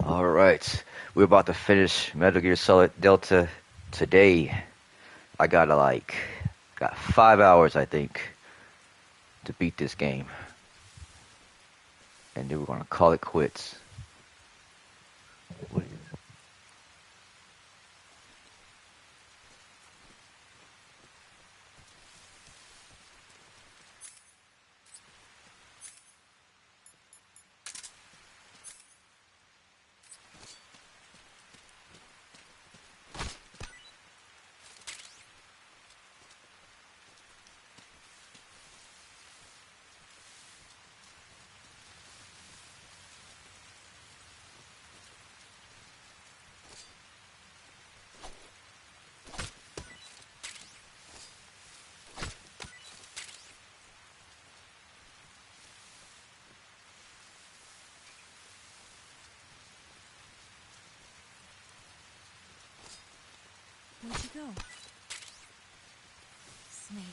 All right, we're about to finish Metal Gear Solid Delta today. I got 5 hours, I think, to beat this game, and then we're gonna call it quits. What is Where'd you go? Snake.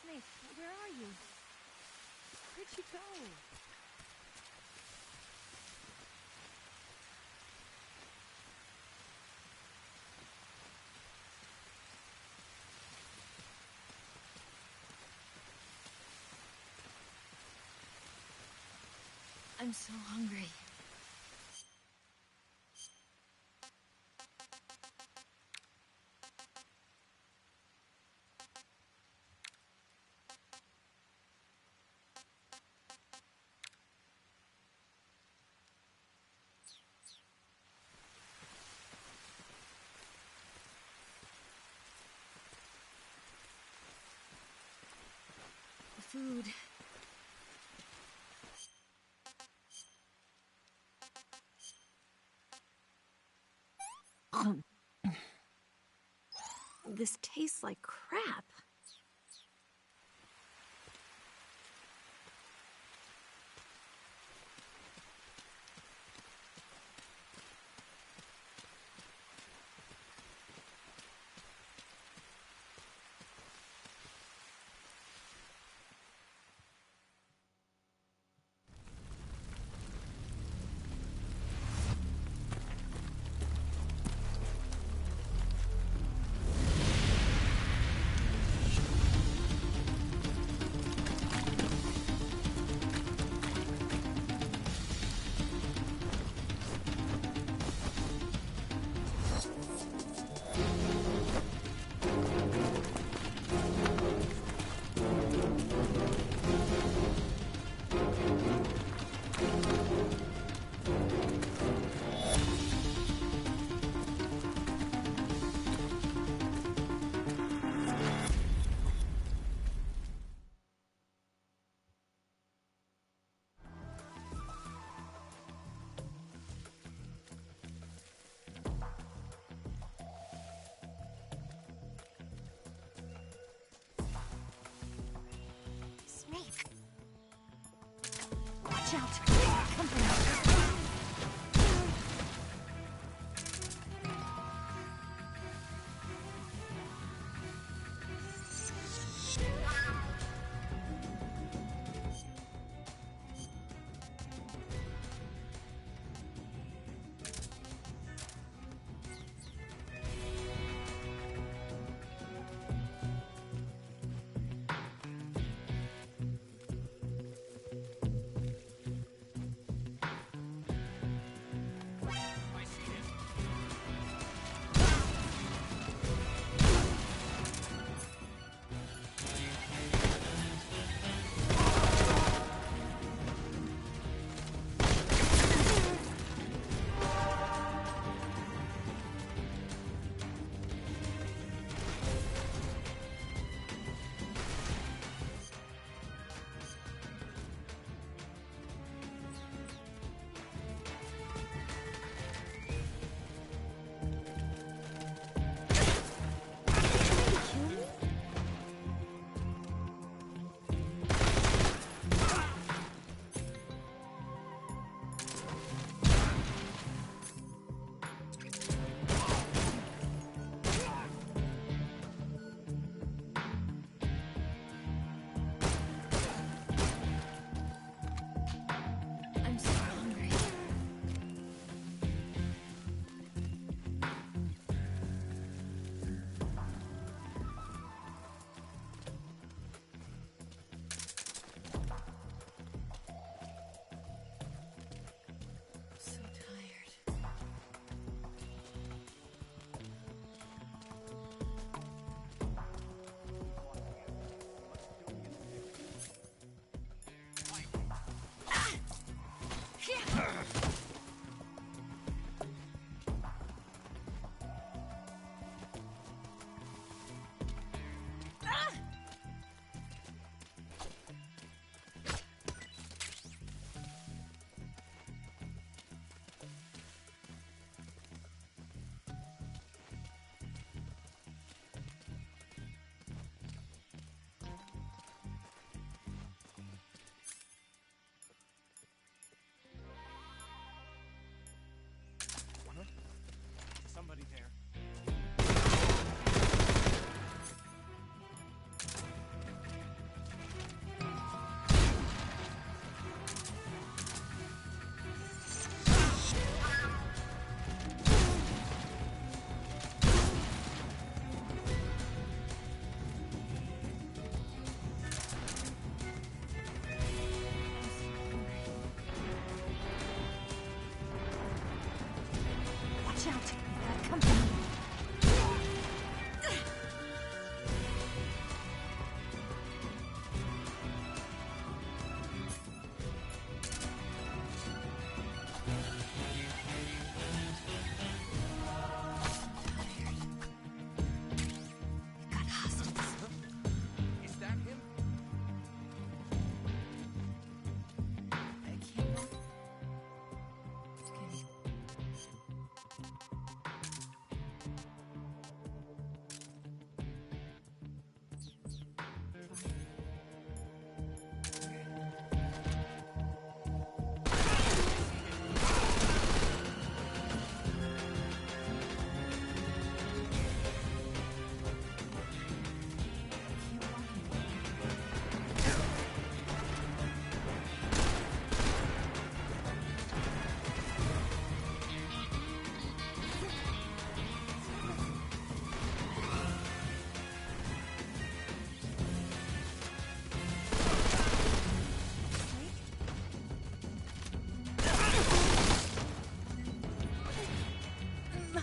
Snake, where are you? Where'd you go? I'm so hungry. Food. This tastes like crap.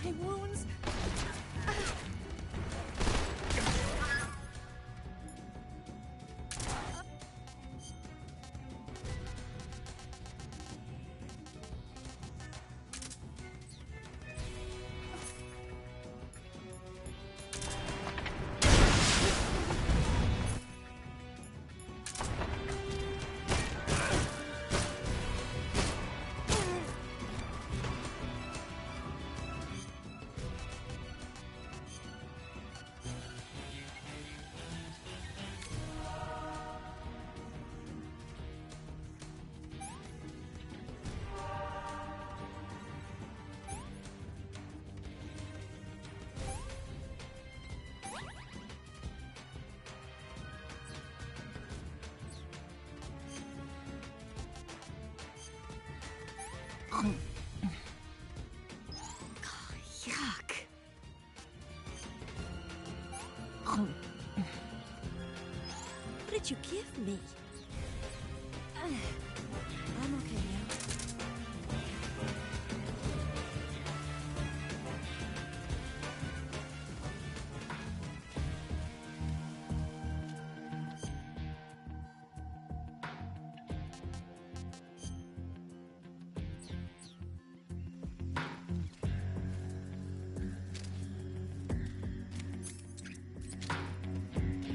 My wounds. Yuck. What did you give me? I'm okay now.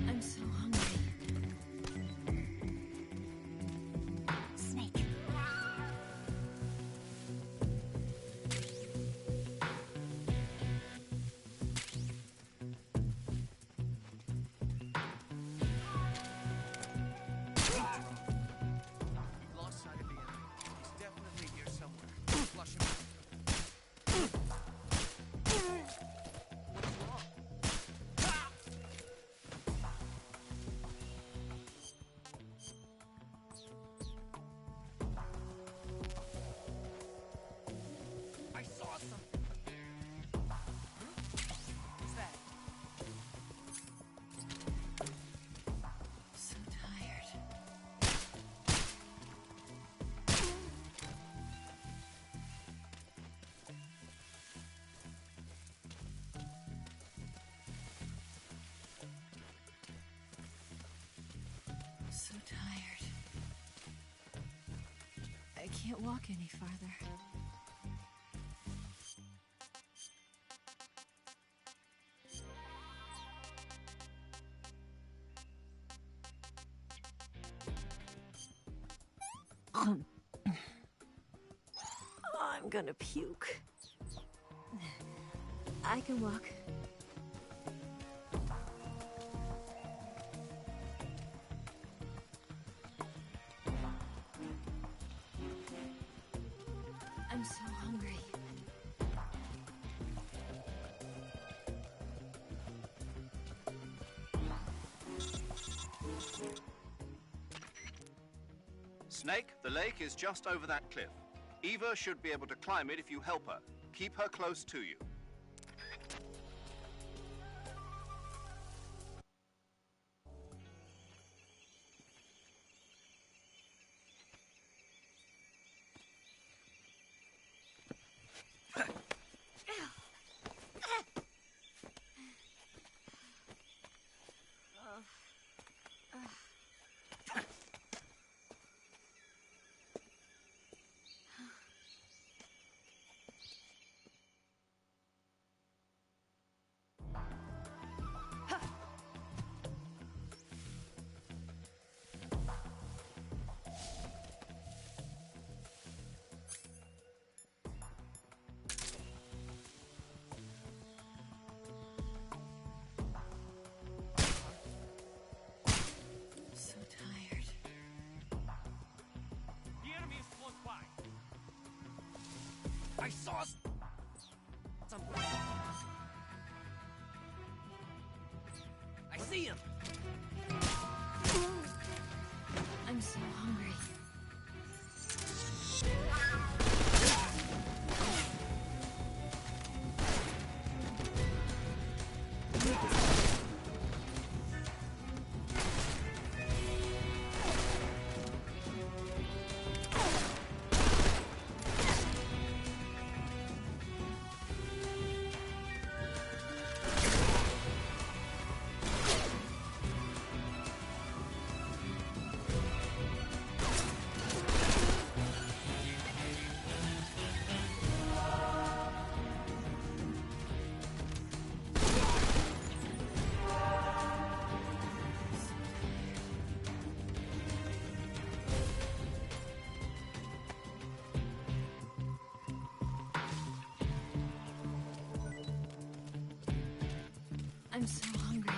I'm so hungry. Snake. Lost sight of the enemy. He's definitely here somewhere. Flush him out. What's wrong? I saw something. What's that? So tired. So tired. I can't walk any farther. I'm gonna puke. I can walk. I'm so hungry. Snake, the lake is just over that cliff. Eva should be able to climb it if you help her. Keep her close to you. So tired. The enemy is close by. I saw something. I see him. I'm so hungry. I'm so hungry.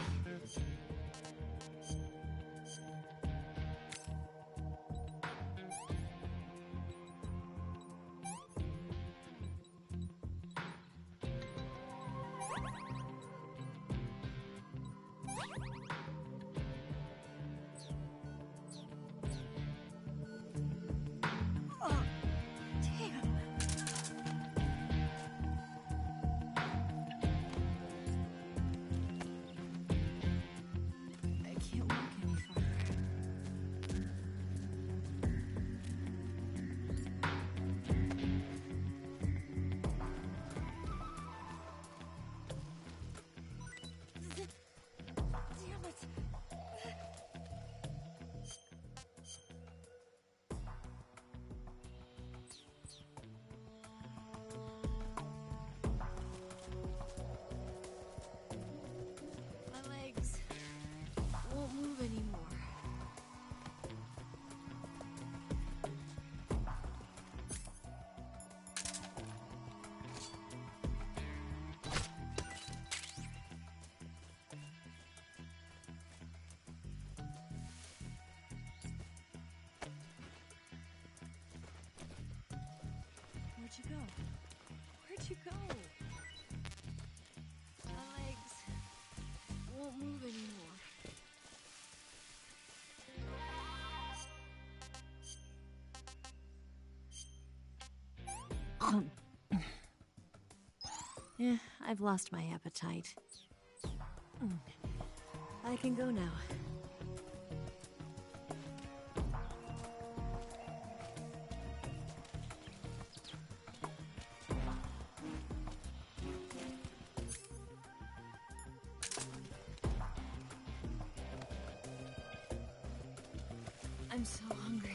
Oh, damn. I can't walk any farther. Damn it. My legs won't move anymore. Where'd you go? Where'd you go? My legs won't move anymore. Yeah, I've lost my appetite. I can go now. I'm so hungry.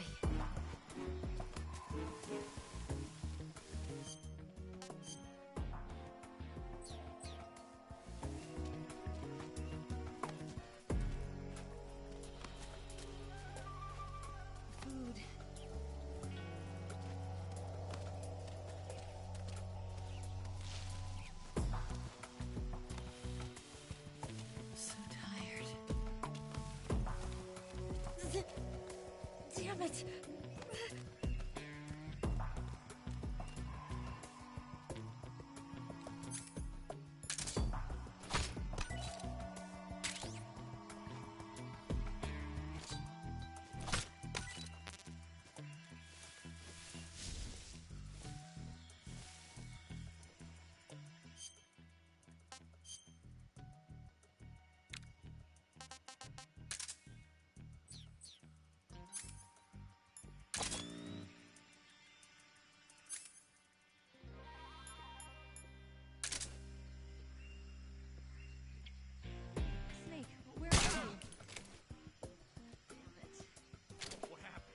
Food. I'm so tired. Damn it! Snake, where are you? Damn it. What happened?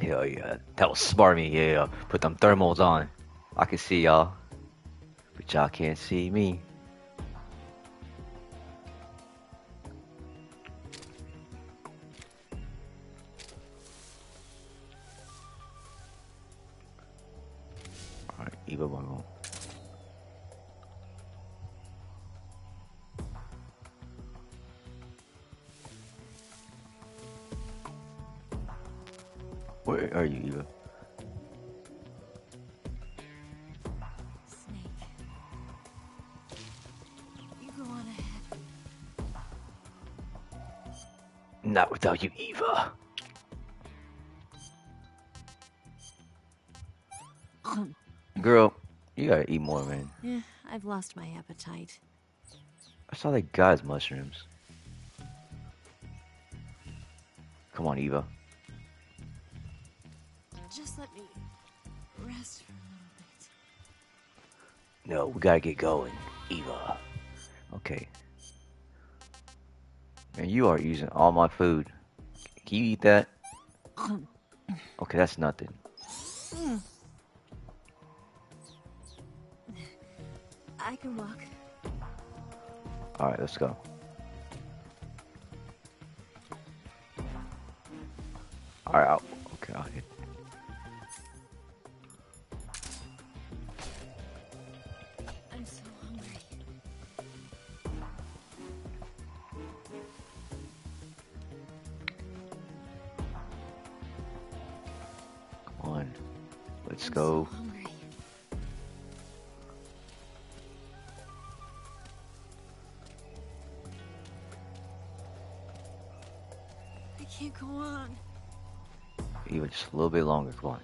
Hell yeah. That was smart of me, yeah. Put them thermals on. I can see y'all, but y'all can't see me. Alright, Eva Bongo. Where are you, Eva? Snake. You go on ahead. Not without you, Eva. Girl, you gotta eat more, man. Yeah, I've lost my appetite. I saw that guy's mushrooms. Come on, Eva. Just let me rest for a little bit. No, we gotta get going, Eva. Okay. Man, you are using all my food. Can you eat that? Okay, that's nothing. I can walk. All right, let's go. All right, okay, I'll hit. I'm so hungry. Come on, let's I'm go. so hungry. I can't go on. Even just a little bit longer. Come on.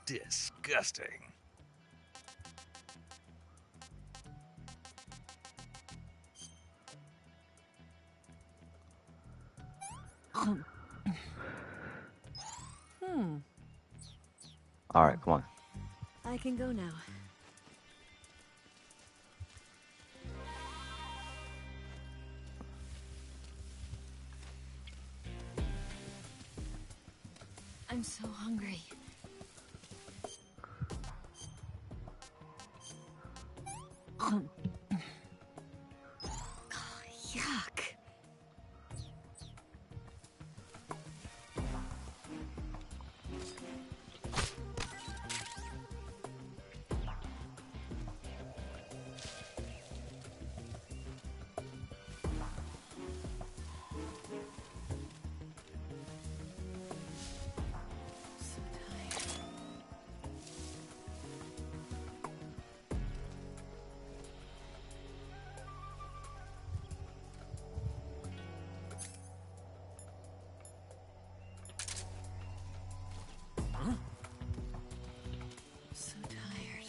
Disgusting. All right, come on. I can go now. I'm so hungry. Yuck. So tired. So tired.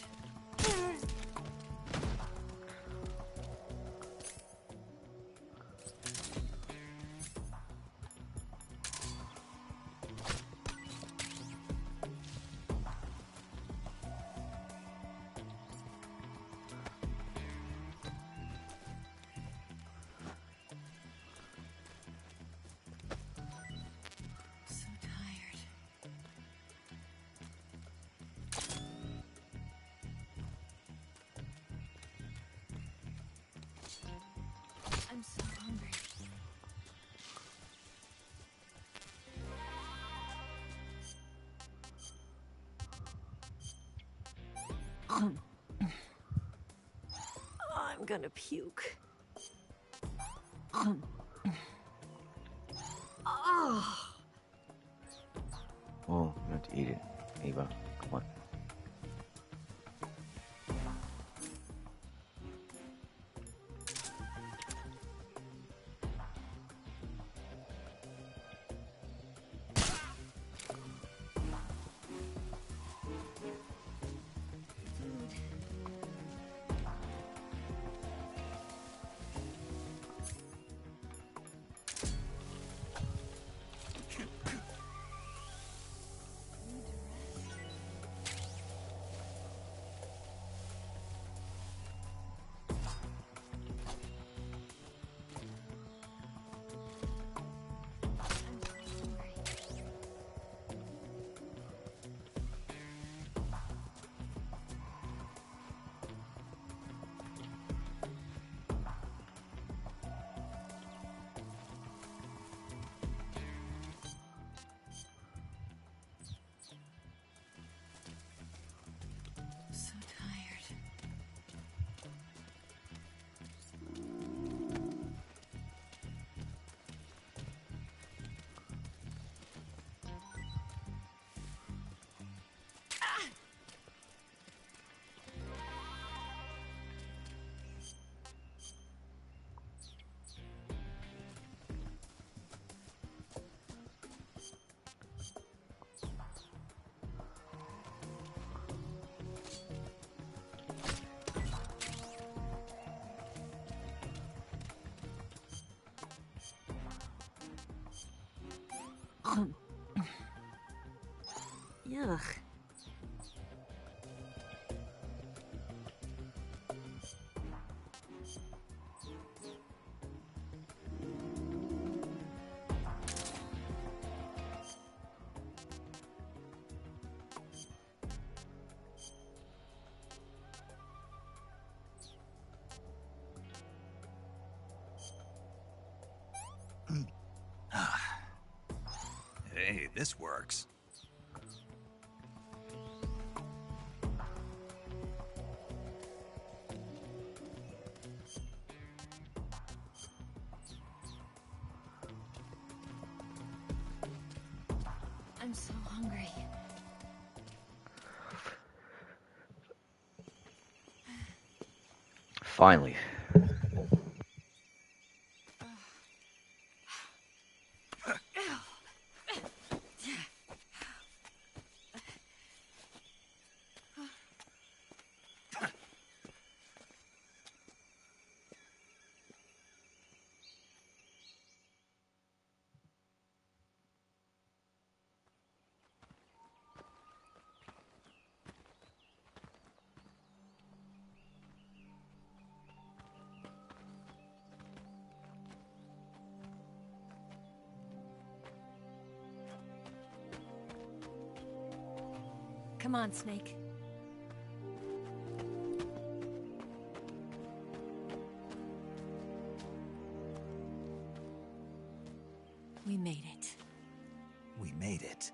So tired. I'm so hungry. I'm gonna puke. Oh. Oh, you have to eat it, Eva. Come on. So tired. Yuck. Hey, this works. I'm so hungry. Finally. Come on, Snake. We made it. We made it.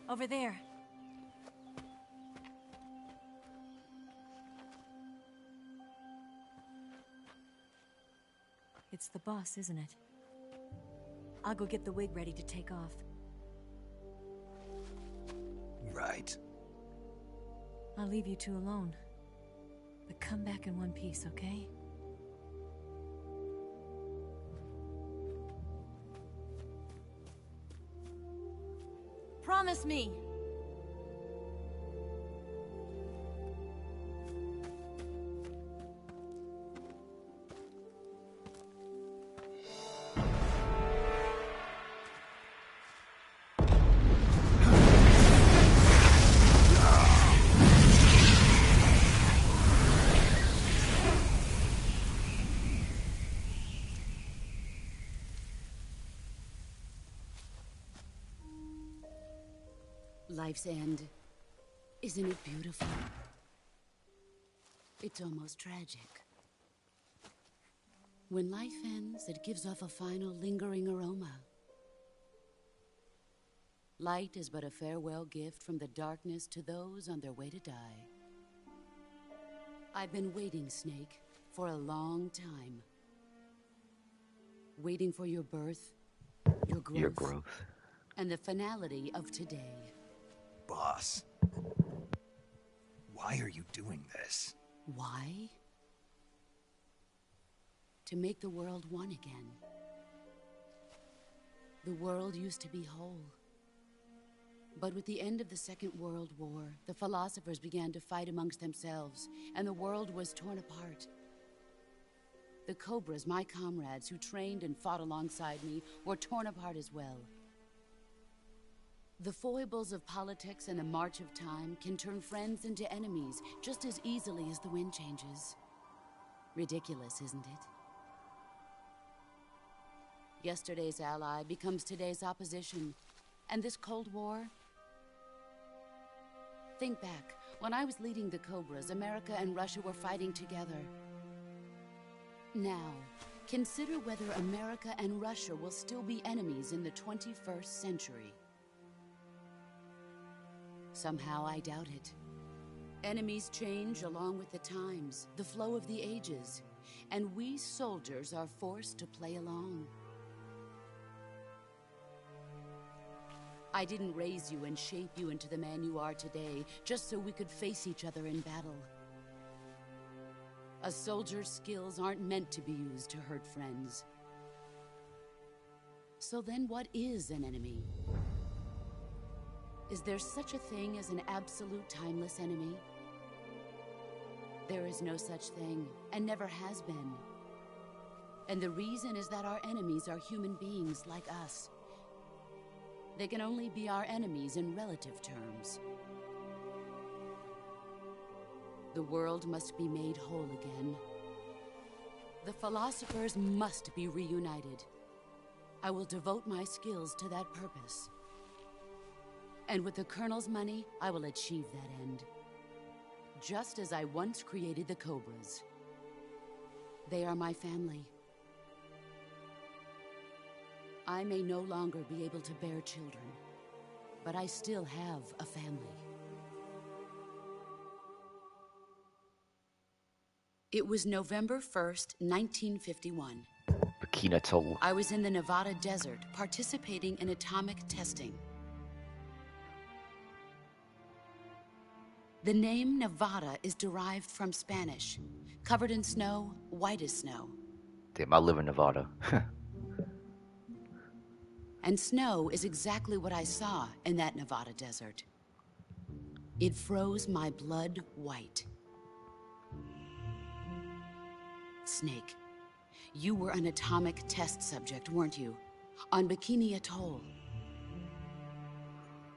Over there. It's the boss, isn't it? I'll go get the wig ready to take off. Right. I'll leave you two alone. But come back in one piece, okay? Promise me! Life's end. Isn't it beautiful? It's almost tragic. When life ends, it gives off a final lingering aroma. Light is but a farewell gift from the darkness to those on their way to die. I've been waiting, Snake, for a long time. Waiting for your birth, your growth. And the finality of today. Boss. Why are you doing this? Why? To make the world one again. The world used to be whole. But with the end of the Second World War, the philosophers began to fight amongst themselves, and the world was torn apart. The Cobras, my comrades who trained and fought alongside me, were torn apart as well. The foibles of politics and the march of time can turn friends into enemies just as easily as the wind changes. Ridiculous, isn't it? Yesterday's ally becomes today's opposition. And this Cold War? Think back. When I was leading the Cobras, America and Russia were fighting together. Now, consider whether America and Russia will still be enemies in the 21st century. Somehow I doubt it. Enemies change along with the times, the flow of the ages, and we soldiers are forced to play along. I didn't raise you and shape you into the man you are today just so we could face each other in battle. A soldier's skills aren't meant to be used to hurt friends. So then what is an enemy? Is there such a thing as an absolute timeless enemy? There is no such thing, and never has been. And the reason is that our enemies are human beings like us. They can only be our enemies in relative terms. The world must be made whole again. The philosophers must be reunited. I will devote my skills to that purpose. And with the Colonel's money, I will achieve that end. Just as I once created the Cobras. They are my family. I may no longer be able to bear children, but I still have a family. It was November 1st, 1951. Bikini Atoll. I was in the Nevada desert participating in atomic testing. The name Nevada is derived from Spanish. Covered in snow, white as snow. Damn, I live in Nevada. And snow is exactly what I saw in that Nevada desert. It froze my blood white. Snake, you were an atomic test subject, weren't you? On Bikini Atoll.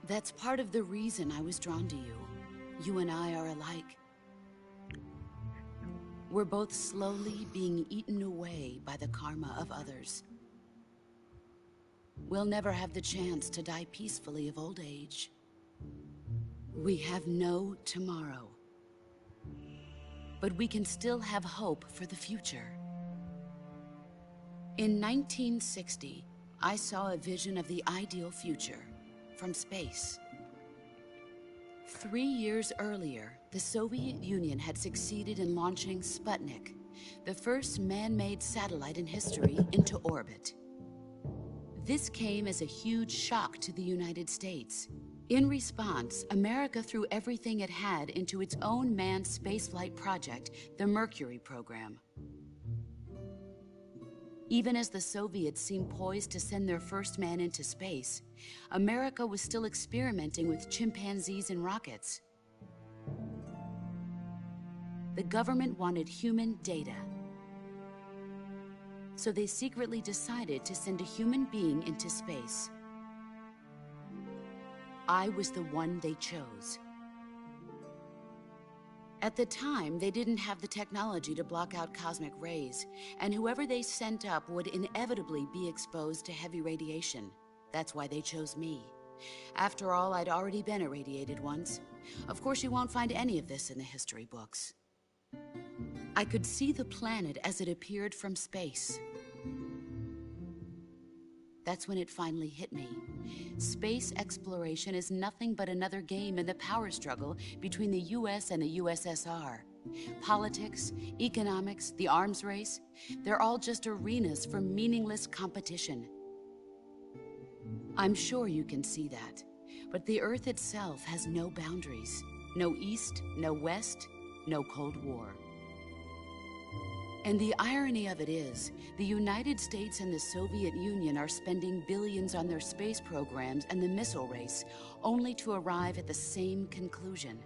That's part of the reason I was drawn to you. You and I are alike. We're both slowly being eaten away by the karma of others. We'll never have the chance to die peacefully of old age. We have no tomorrow. But we can still have hope for the future. In 1960, I saw a vision of the ideal future from space. 3 years earlier, the Soviet Union had succeeded in launching Sputnik, the first man-made satellite in history, into orbit. This came as a huge shock to the United States. In response, America threw everything it had into its own manned spaceflight project, the Mercury program. Even as the Soviets seemed poised to send their first man into space, America was still experimenting with chimpanzees and rockets. The government wanted human data. So they secretly decided to send a human being into space. I was the one they chose. At the time, they didn't have the technology to block out cosmic rays, and whoever they sent up would inevitably be exposed to heavy radiation. That's why they chose me. After all, I'd already been irradiated once. Of course, you won't find any of this in the history books. I could see the planet as it appeared from space. That's when it finally hit me. Space exploration is nothing but another game in the power struggle between the US and the USSR. Politics, economics, the arms race, they're all just arenas for meaningless competition. I'm sure you can see that, but the Earth itself has no boundaries. No East, no West, no Cold War. And the irony of it is, the United States and the Soviet Union are spending billions on their space programs and the missile race, only to arrive at the same conclusion.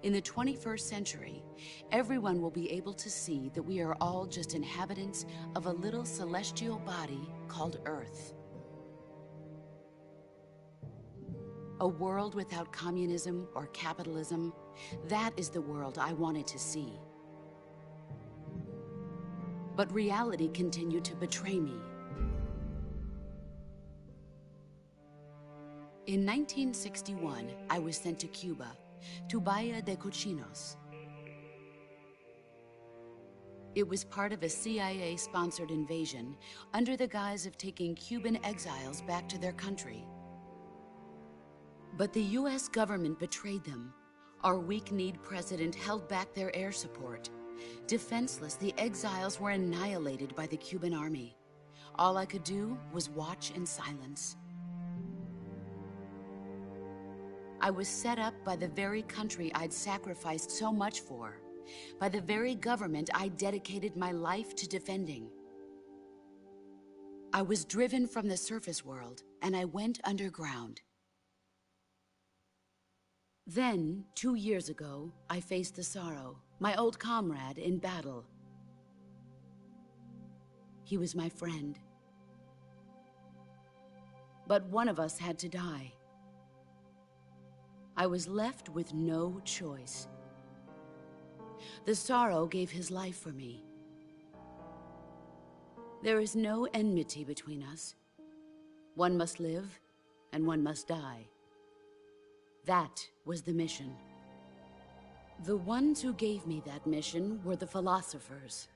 In the 21st century, everyone will be able to see that we are all just inhabitants of a little celestial body called Earth. A world without communism or capitalism, that is the world I wanted to see. But reality continued to betray me. In 1961, I was sent to Cuba, to Bahia de Cochinos. It was part of a CIA-sponsored invasion under the guise of taking Cuban exiles back to their country. But the US government betrayed them. Our weak-kneed president held back their air support. Defenseless, the exiles were annihilated by the Cuban army. All I could do was watch in silence. I was set up by the very country I'd sacrificed so much for, by the very government I dedicated my life to defending. I was driven from the surface world, and I went underground. Then, 2 years ago, I faced the Sorrow, my old comrade in battle. He was my friend. But one of us had to die. I was left with no choice. The Sorrow gave his life for me. There is no enmity between us. One must live, and one must die. That was the mission. The ones who gave me that mission were the philosophers.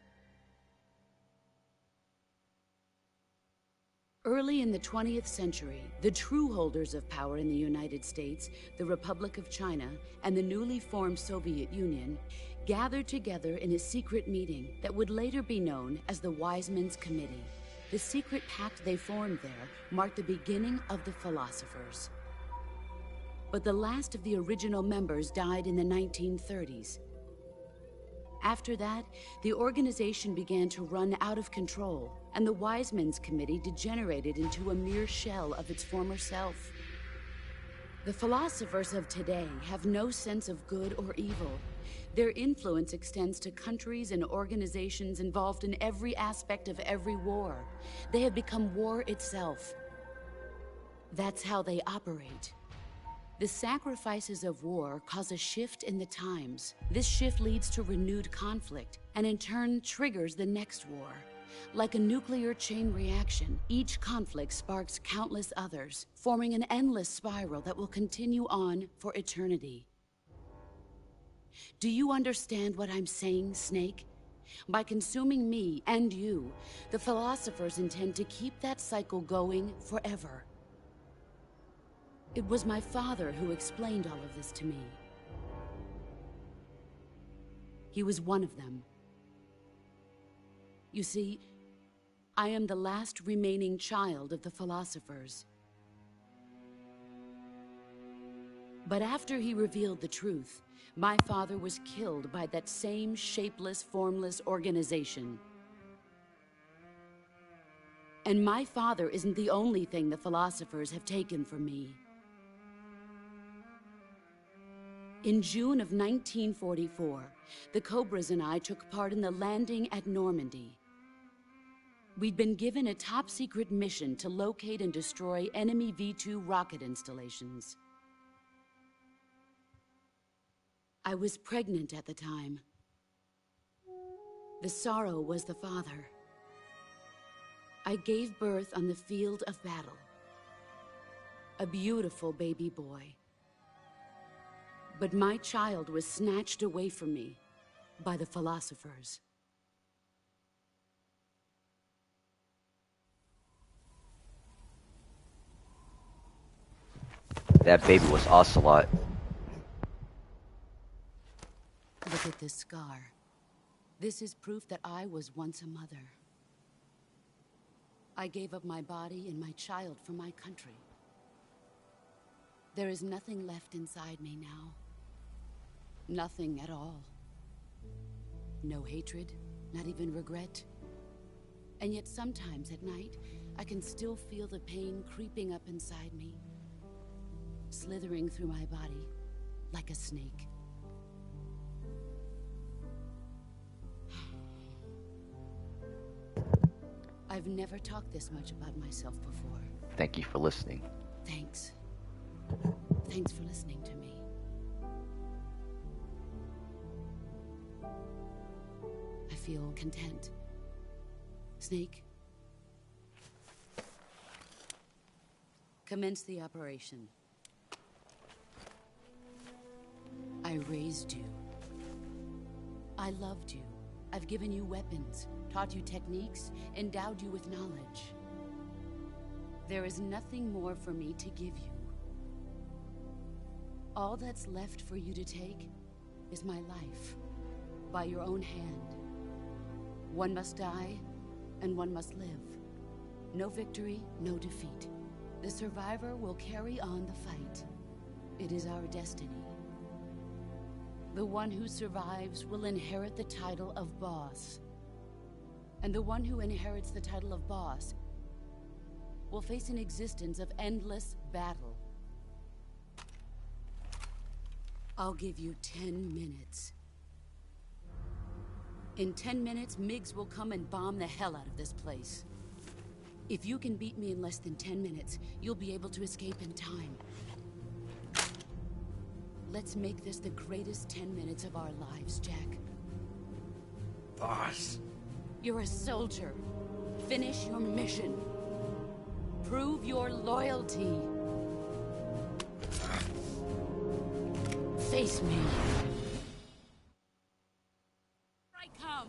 Early in the 20th century, the true holders of power in the United States, the Republic of China, and the newly formed Soviet Union gathered together in a secret meeting that would later be known as the Wiseman's Committee. The secret pact they formed there marked the beginning of the philosophers. But the last of the original members died in the 1930s. After that, the organization began to run out of control, and the Wiseman's Committee degenerated into a mere shell of its former self. The philosophers of today have no sense of good or evil. Their influence extends to countries and organizations involved in every aspect of every war. They have become war itself. That's how they operate. The sacrifices of war cause a shift in the times. This shift leads to renewed conflict, and in turn triggers the next war. Like a nuclear chain reaction, each conflict sparks countless others, forming an endless spiral that will continue on for eternity. Do you understand what I'm saying, Snake? By consuming me and you, the philosophers intend to keep that cycle going forever. It was my father who explained all of this to me. He was one of them. You see, I am the last remaining child of the philosophers. But after he revealed the truth, my father was killed by that same shapeless, formless organization. And my father isn't the only thing the philosophers have taken from me. In June of 1944, the Cobras and I took part in the landing at Normandy. We'd been given a top-secret mission to locate and destroy enemy V-2 rocket installations. I was pregnant at the time. The Sorrow was the father. I gave birth on the field of battle. A beautiful baby boy. But my child was snatched away from me by the philosophers. That baby was Ocelot. Look at this scar. This is proof that I was once a mother. I gave up my body and my child for my country. There is nothing left inside me now. Nothing at all. No hatred, not even regret. And yet sometimes at night, I can still feel the pain creeping up inside me, slithering through my body like a snake. I've never talked this much about myself before. Thank you for listening. Thanks. Thanks for listening to me. I feel content. Snake? Commence the operation. I raised you. I loved you. I've given you weapons, taught you techniques, endowed you with knowledge. There is nothing more for me to give you. All that's left for you to take is my life, by your own hand. One must die, and one must live. No victory, no defeat. The survivor will carry on the fight. It is our destiny. The one who survives will inherit the title of boss. And the one who inherits the title of boss will face an existence of endless battle. I'll give you 10 minutes. In 10 minutes, MiGs will come and bomb the hell out of this place. If you can beat me in less than 10 minutes, you'll be able to escape in time. Let's make this the greatest 10 minutes of our lives, Jack. Boss. You're a soldier. Finish your mission. Prove your loyalty. Face me. I come.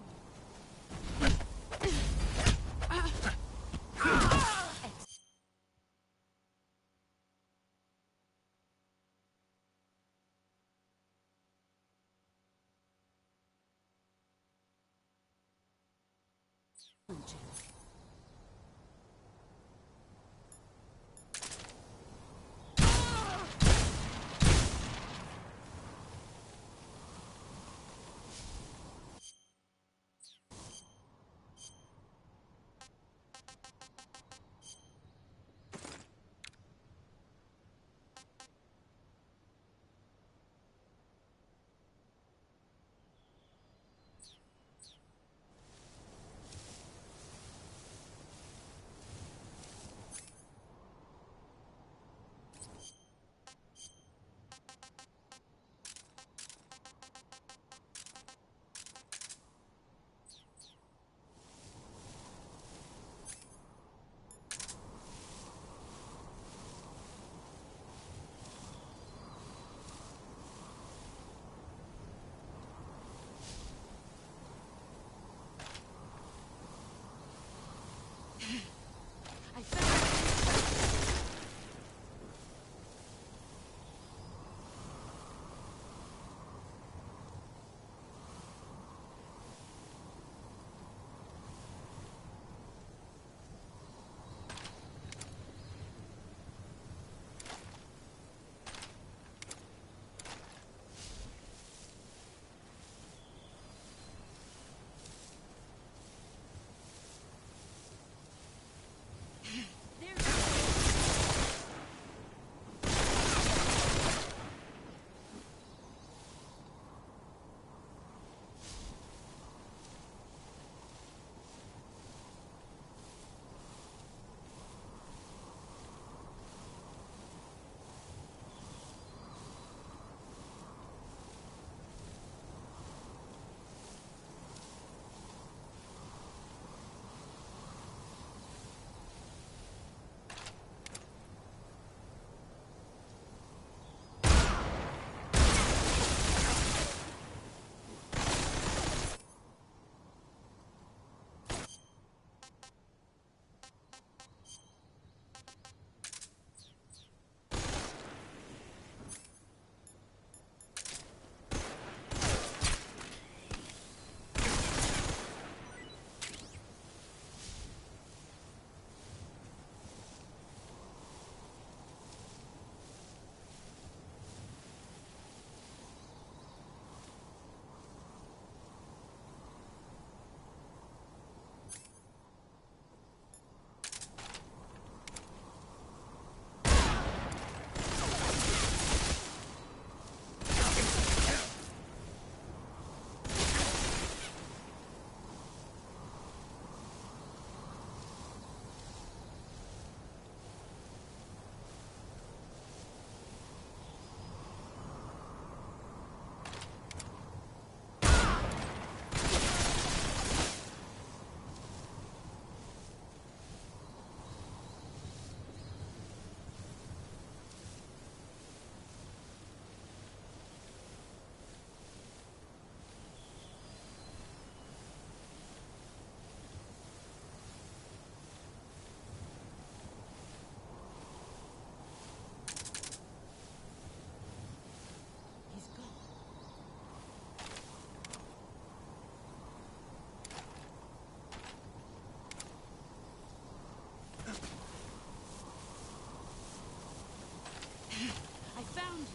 I found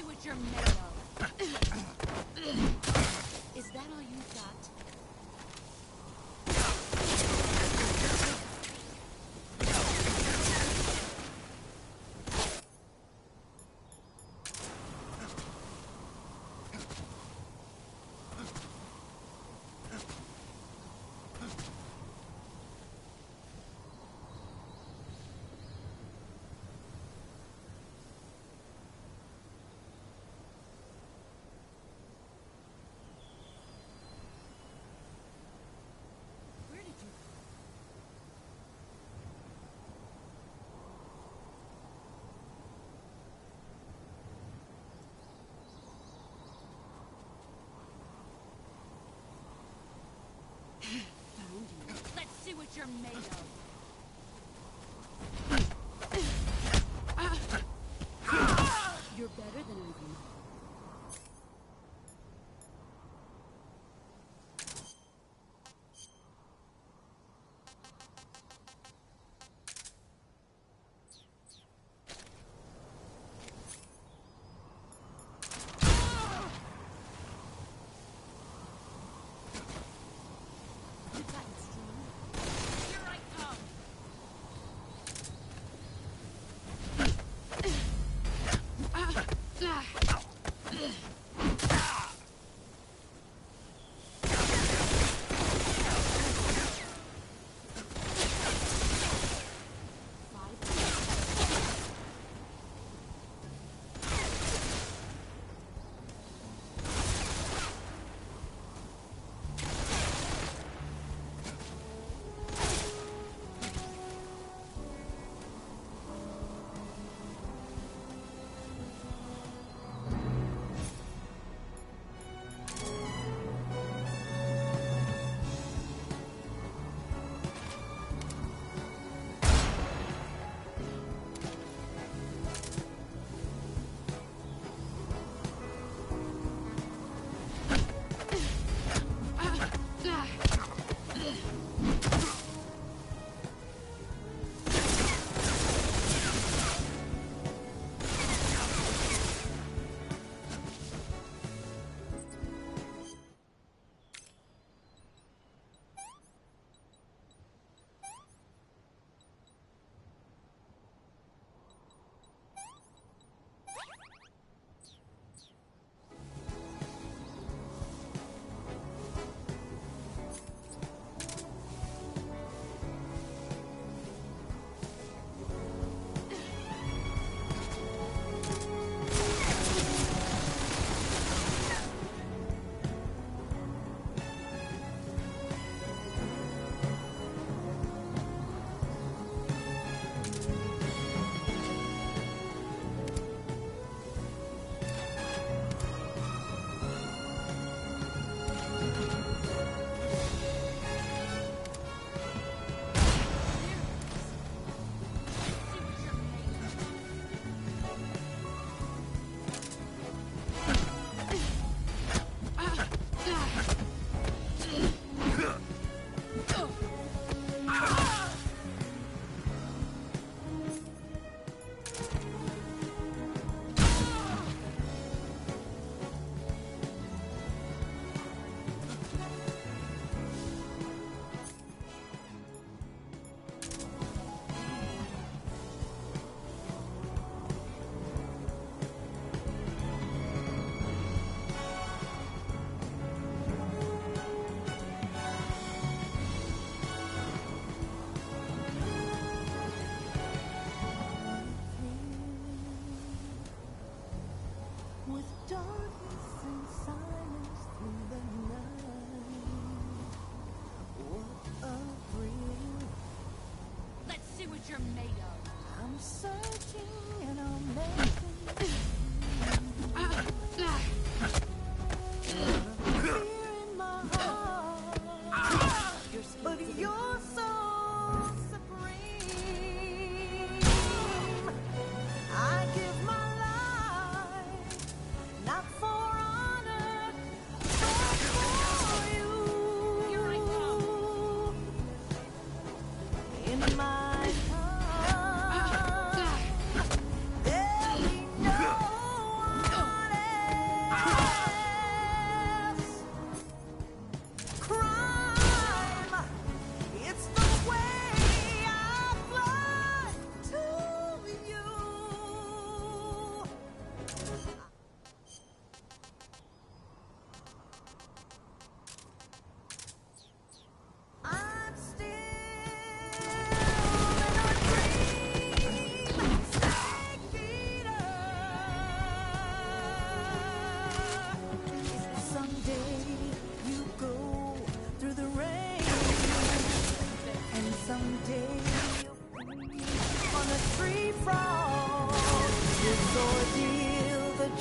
what you're made of. Is that all you got? see what you're made of. You're better than Ivy. You're made of. I'm searching and I'm making fear in my heart, but you're so supreme. I give my life not for honor, but for you. Here I come. In my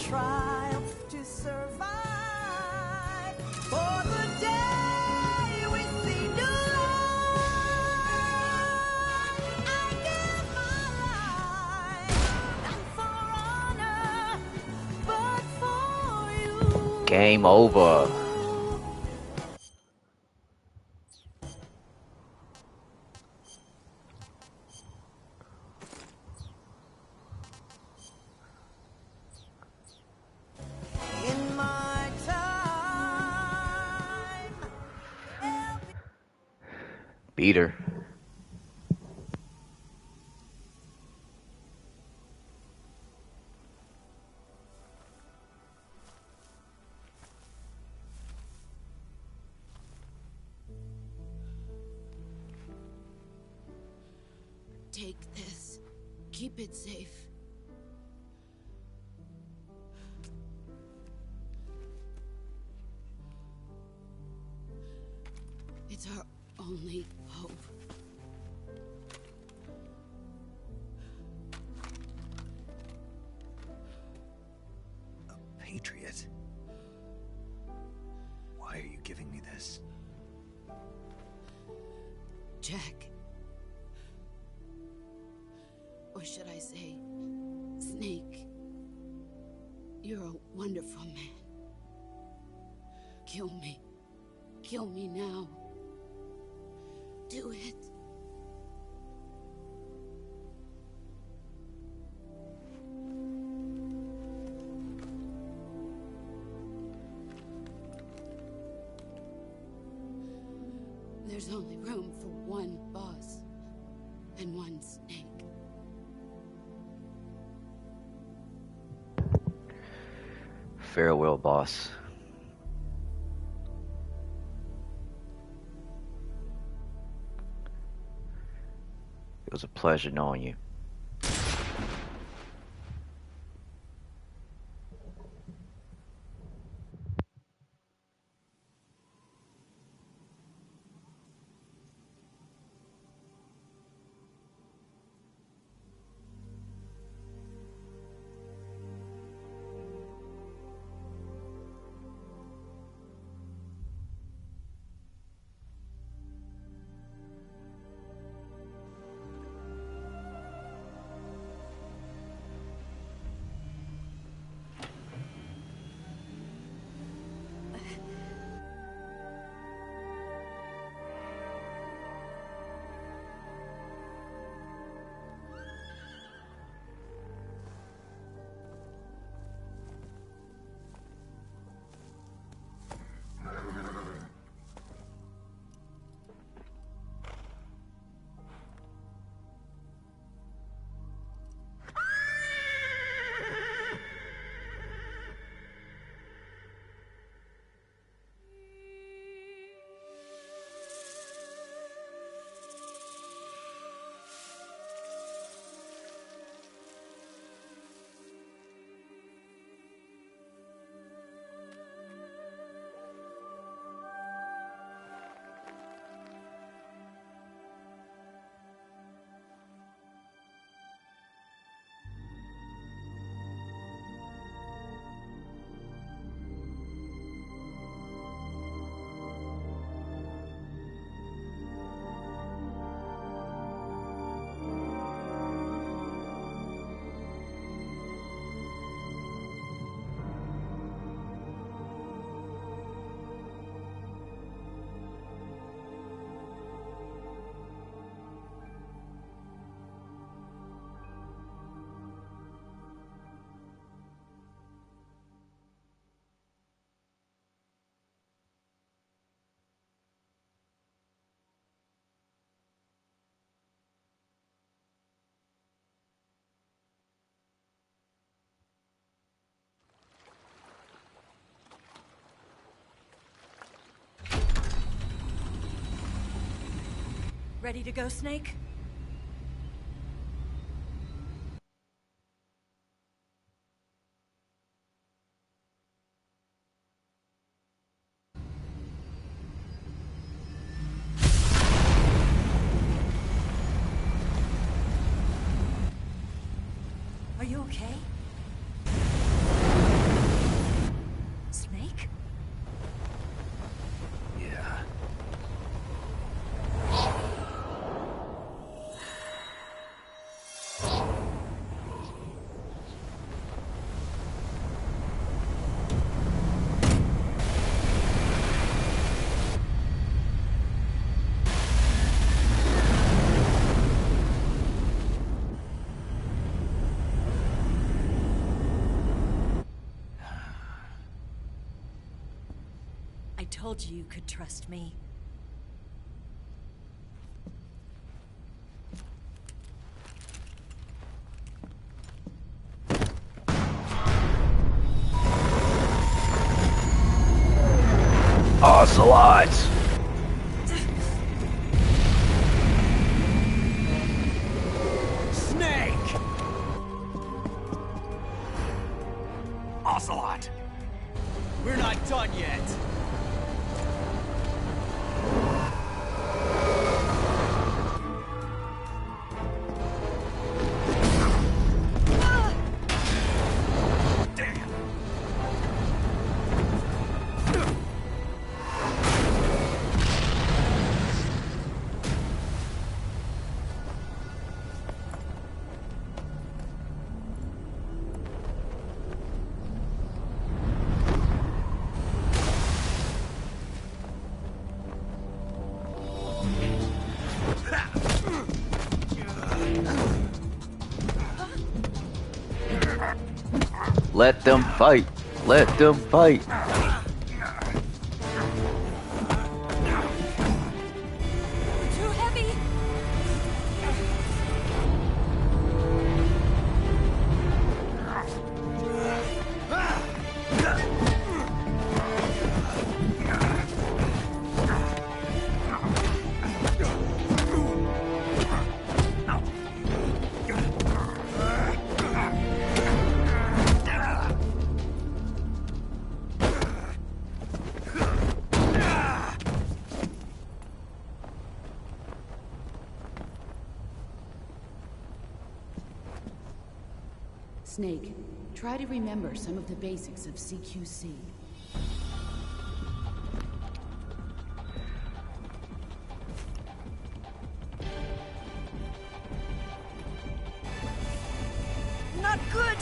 trial to survive for the day we see new light. Game over. In my time, Beat her. Take this. Keep it safe. It's our only hope. A patriot? Why are you giving me this? Jack. Or should I say, Snake. You're a wonderful man. Kill me. Kill me now. Do it. There's only room for one boss and one snake. Farewell, boss. It was a pleasure knowing you. Ready to go, Snake? Are you okay? Snake? Yeah. told you you could trust me. Ocelots! Snake! Ocelot! We're not done yet. Let them fight. Let them fight. Too heavy! Snake, try to remember some of the basics of CQC. Not good!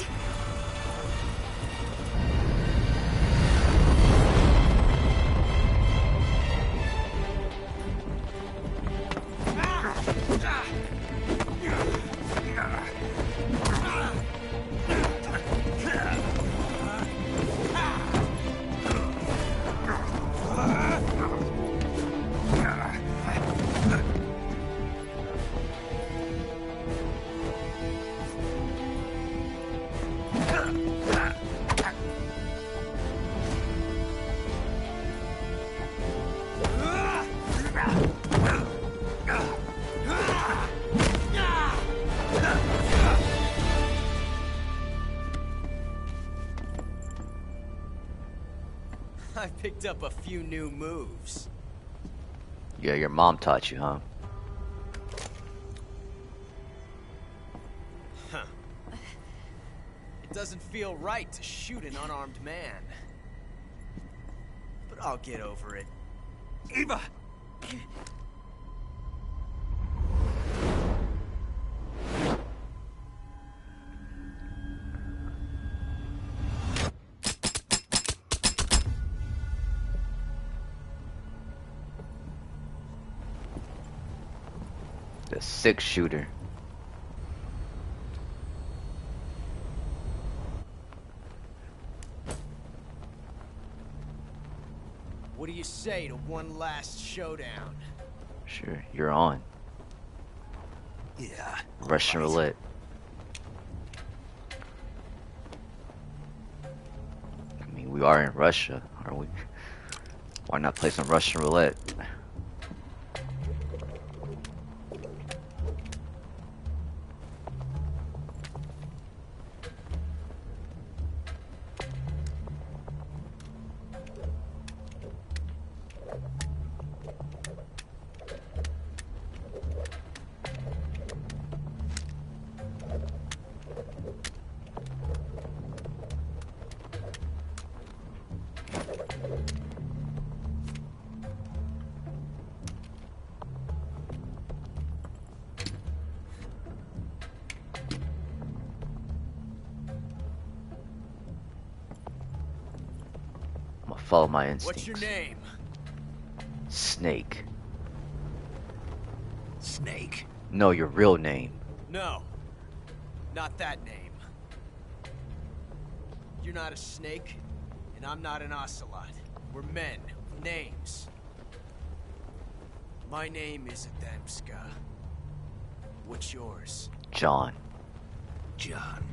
I picked up a few new moves. Yeah, your mom taught you, huh? Huh. It doesn't feel right to shoot an unarmed man. But I'll get over it. Eva! The 6-shooter. What do you say to one last showdown? Sure, you're on. Yeah. Russian roulette. I mean, we are in Russia, aren't we? Why not play some Russian roulette? I'm gonna follow my instincts. What's your name? Snake. Snake. No, your real name. No. Not that name. You're not a snake, and I'm not an ocelot. We're men. Names. My name is Adamska. What's yours? John. John.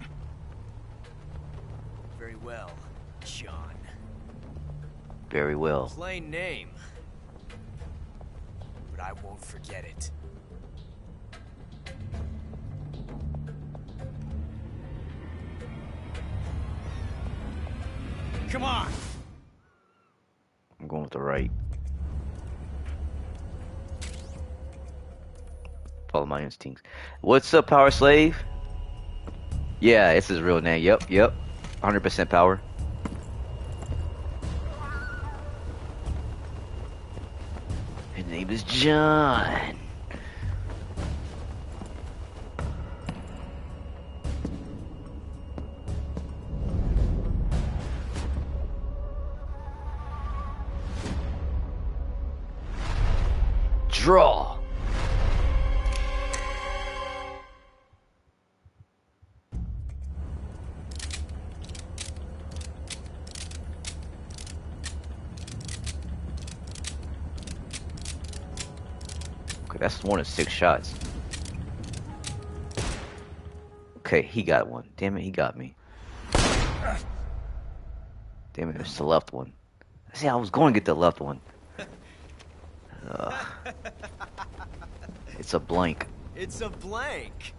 Very well, John. Very well. Plain name. But I won't forget it. Come on! I'm going with the right. Follow my instincts. What's up, Power Slave? Yeah, it's his real name. Yep. 100% power. His name is John. Draw. Okay, that's one of 6 shots. Okay, he got one. Damn it, he got me. Damn it, it's the left one. See, I was going to get the left one. It's a blank. It's a blank.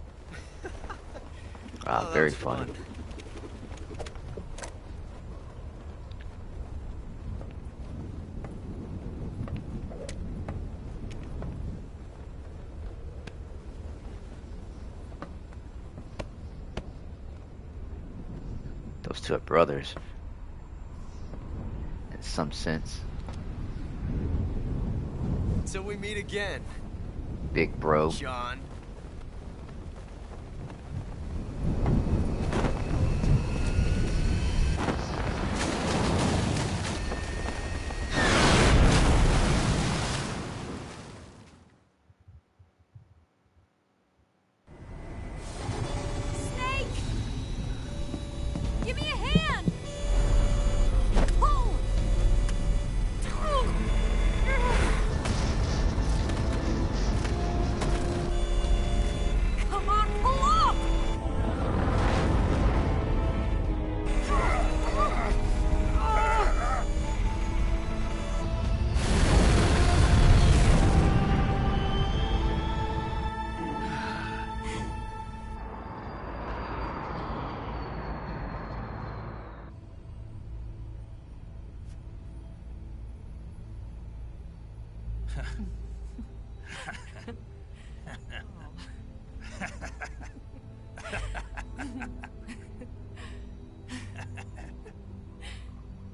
Ah, Oh, that very was funny. fun. Those two are brothers. In some sense. Till we meet again, Big bro. John. Snake! Give me a hand! Pull! Come on, pull up!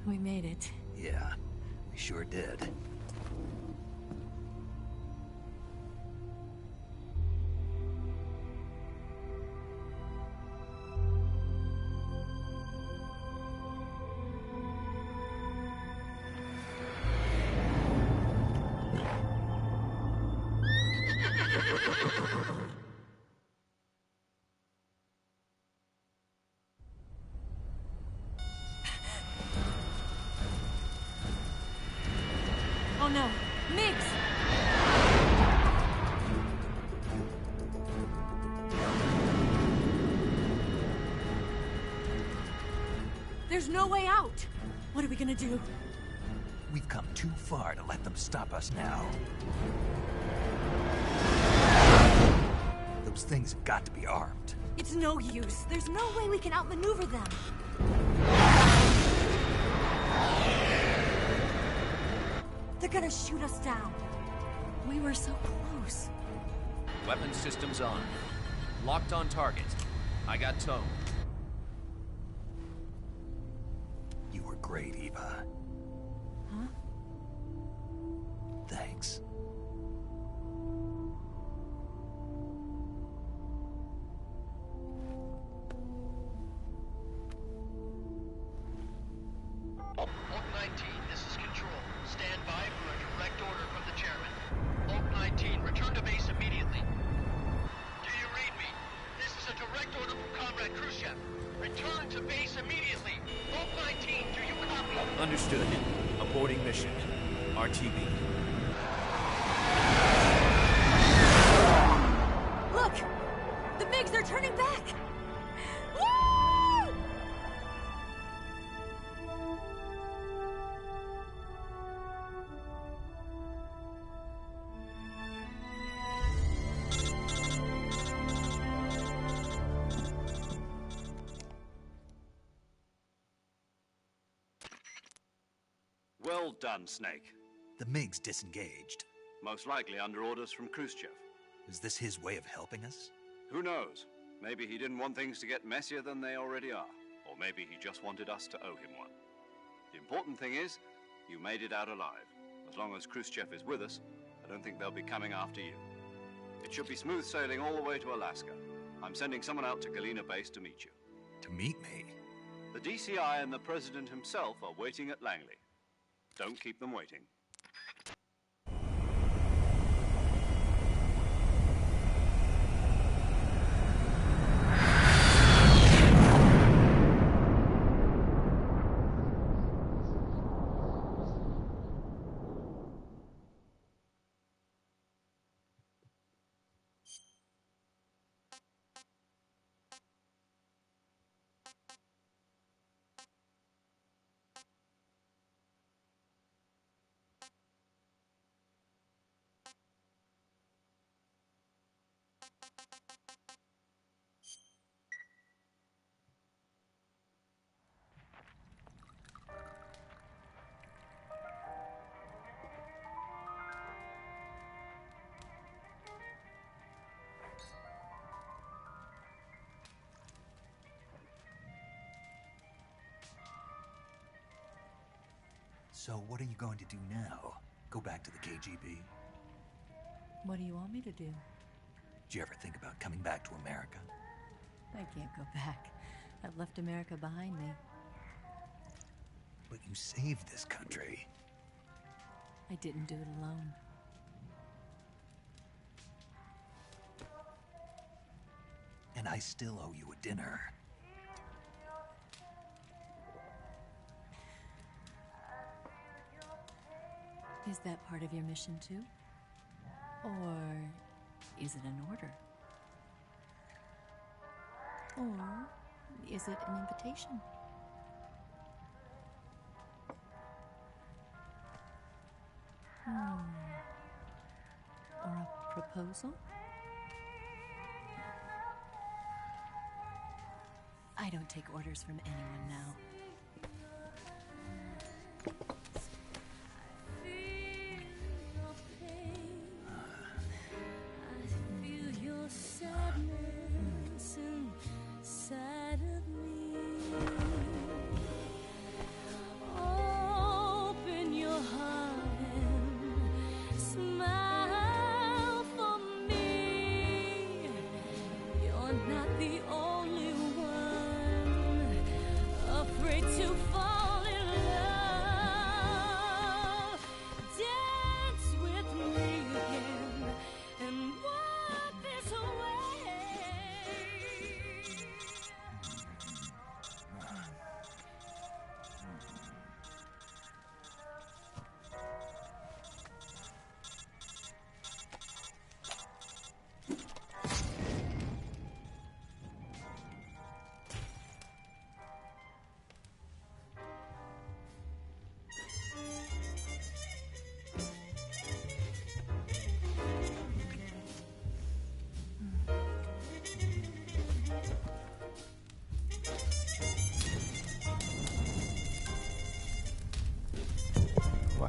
We made it. Yeah, we sure did. Oh no, Miggs! There's no way out! What are we gonna do? We've come too far to let them stop us now. Those things have got to be armed. It's no use. There's no way we can outmaneuver them. They're gonna shoot us down. We were so close. Weapon systems on. Locked on target. I got tone. You were great, Eva. Huh? Thanks. Oak 19, this is Control. Stand by for a direct order from the chairman. Oak 19, return to base immediately. Do you read me? This is a direct order from Comrade Khrushchev. Return to base immediately. Oak 19, do you copy? Understood. Aborting mission. RTB. Look! The MiGs, they're turning back! Woo! Well done, Snake. The MiG's disengaged. Most likely under orders from Khrushchev. Is this his way of helping us? Who knows? Maybe he didn't want things to get messier than they already are. Or maybe he just wanted us to owe him one. The important thing is, you made it out alive. As long as Khrushchev is with us, I don't think they'll be coming after you. It should be smooth sailing all the way to Alaska. I'm sending someone out to Galena Base to meet you. To meet me? The DCI and the President himself are waiting at Langley. Don't keep them waiting. So what are you going to do now? Go back to the KGB? What do you want me to do? Did you ever think about coming back to America? I can't go back. I've left America behind me. But you saved this country. I didn't do it alone. And I still owe you a dinner. Is that part of your mission too? Or is it an order? Or is it an invitation? Or a proposal? I don't take orders from anyone now.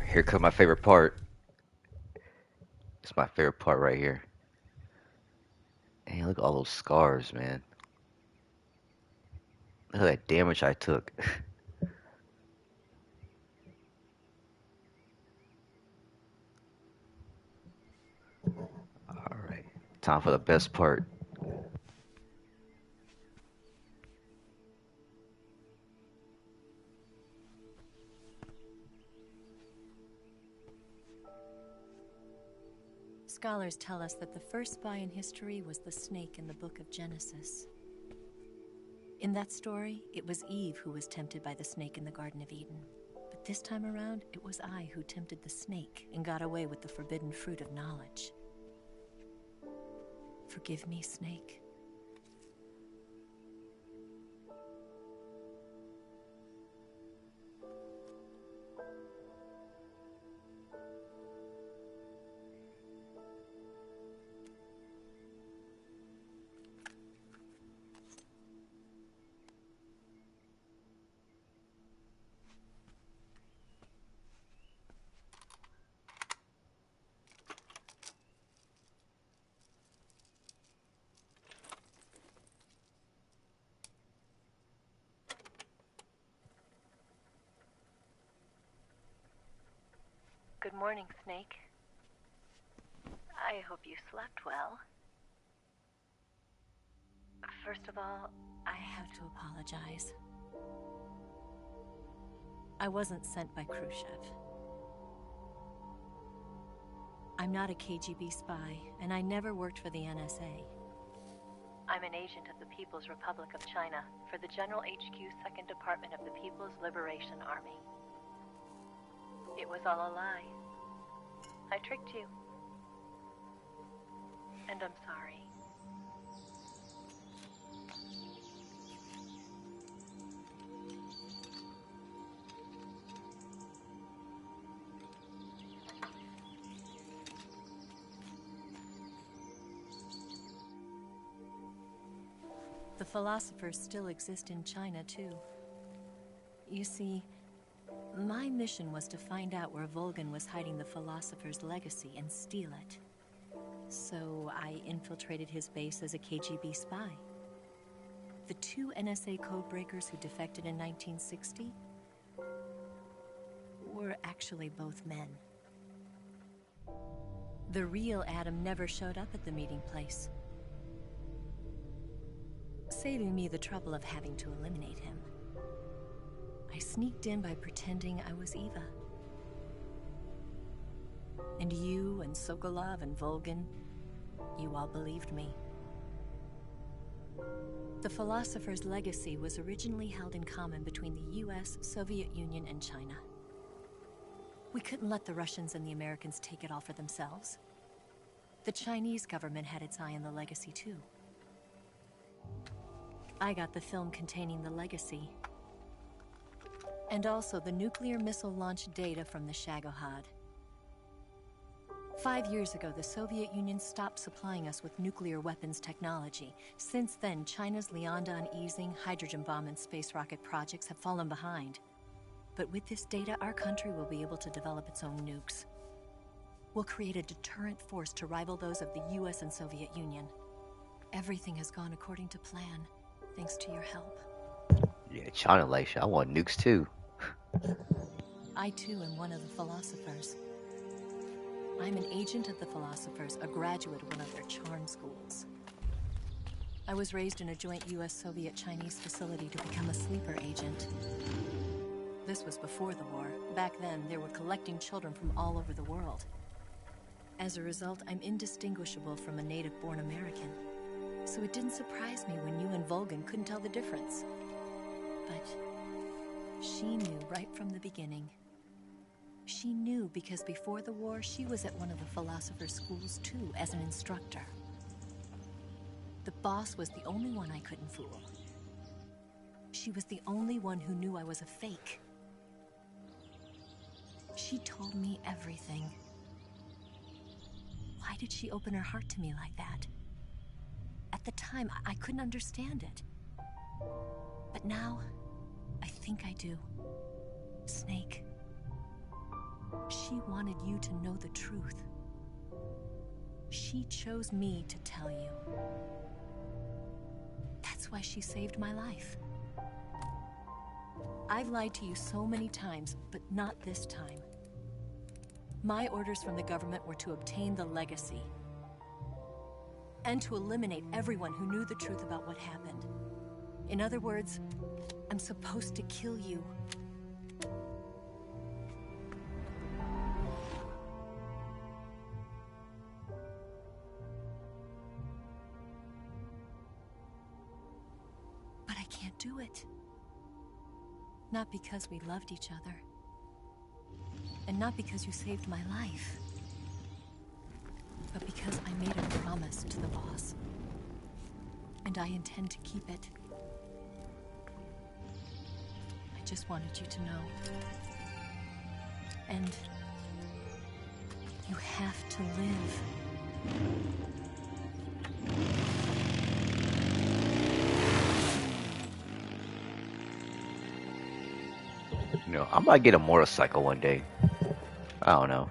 Here comes my favorite part. It's my favorite part right here. Hey, look at all those scars, man. Look at that damage I took. Alright, time for the best part. Scholars tell us that the first spy in history was the snake in the book of Genesis. In that story, it was Eve who was tempted by the snake in the Garden of Eden. But This time around, it was I who tempted the snake and got away with the forbidden fruit of knowledge. Forgive me, Snake. Good morning, Snake. I hope you slept well. First of all, I have to apologize. I wasn't sent by Khrushchev. I'm not a KGB spy, and I never worked for the NSA. I'm an agent of the People's Republic of China for the General HQ 2nd Department of the People's Liberation Army. It was all a lie. I tricked you. And I'm sorry. The philosophers still exist in China, too. You see, my mission was to find out where Volgin was hiding the philosopher's legacy and steal it. So I infiltrated his base as a KGB spy. The 2 NSA codebreakers who defected in 1960 were actually both men. The real Adam never showed up at the meeting place, saving me the trouble of having to eliminate him. I sneaked in by pretending I was Eva. And you and Sokolov and Volgin, you all believed me. The philosopher's legacy was originally held in common between the US, Soviet Union, and China. We couldn't let the Russians and the Americans take it all for themselves. The Chinese government had its eye on the legacy too. I got the film containing the legacy, and also the nuclear missile launch data from the Shagohod. 5 years ago, the Soviet Union stopped supplying us with nuclear weapons technology. Since then, China's Liaodong easing, hydrogen bomb, and space rocket projects have fallen behind. But with this data, our country will be able to develop its own nukes. We'll create a deterrent force to rival those of the US and Soviet Union. Everything has gone according to plan, thanks to your help. Yeah, China Laisha, I want nukes too. I too am one of the philosophers. I'm an agent of the philosophers, a graduate of one of their charm schools. I was raised in a joint US-Soviet-Chinese facility to become a sleeper agent. This was before the war. Back then, they were collecting children from all over the world. As a result, I'm indistinguishable from a native-born American. So it didn't surprise me when you and Volgin couldn't tell the difference. But she knew right from the beginning. She knew because before the war, she was at one of the philosopher's schools too, as an instructor. The boss was the only one I couldn't fool. She was the only one who knew I was a fake. She told me everything. Why did she open her heart to me like that? At the time, I couldn't understand it. But now, I think I do. Snake. She wanted you to know the truth. She chose me to tell you. That's why she saved my life. I've lied to you so many times, but not this time. My orders from the government were to obtain the legacy and to eliminate everyone who knew the truth about what happened. In other words, I'm supposed to kill you. But I can't do it. Not because we loved each other, And not because you saved my life, but because I made a promise to the boss. And I intend to keep it. I just wanted you to know. And you have to live. You know, I might get a motorcycle one day. I don't know.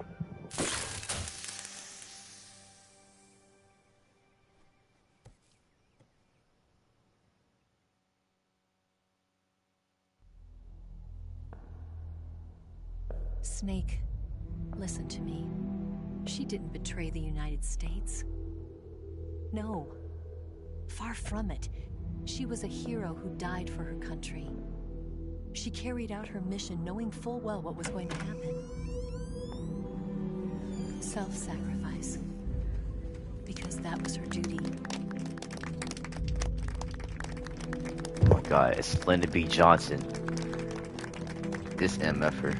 Snake, listen to me. She didn't betray the United States. No. Far from it. She was a hero who died for her country. She carried out her mission knowing full well what was going to happen. Self-sacrifice. Because that was her duty. Oh my god, it's Lyndon B. Johnson. This MFer.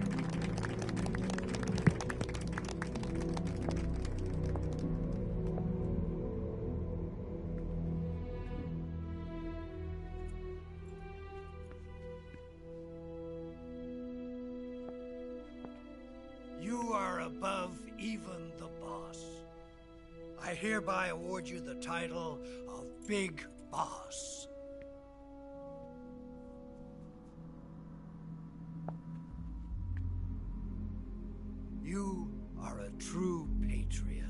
You are above even the boss. I hereby award you the title of Big Boss. You are a true patriot.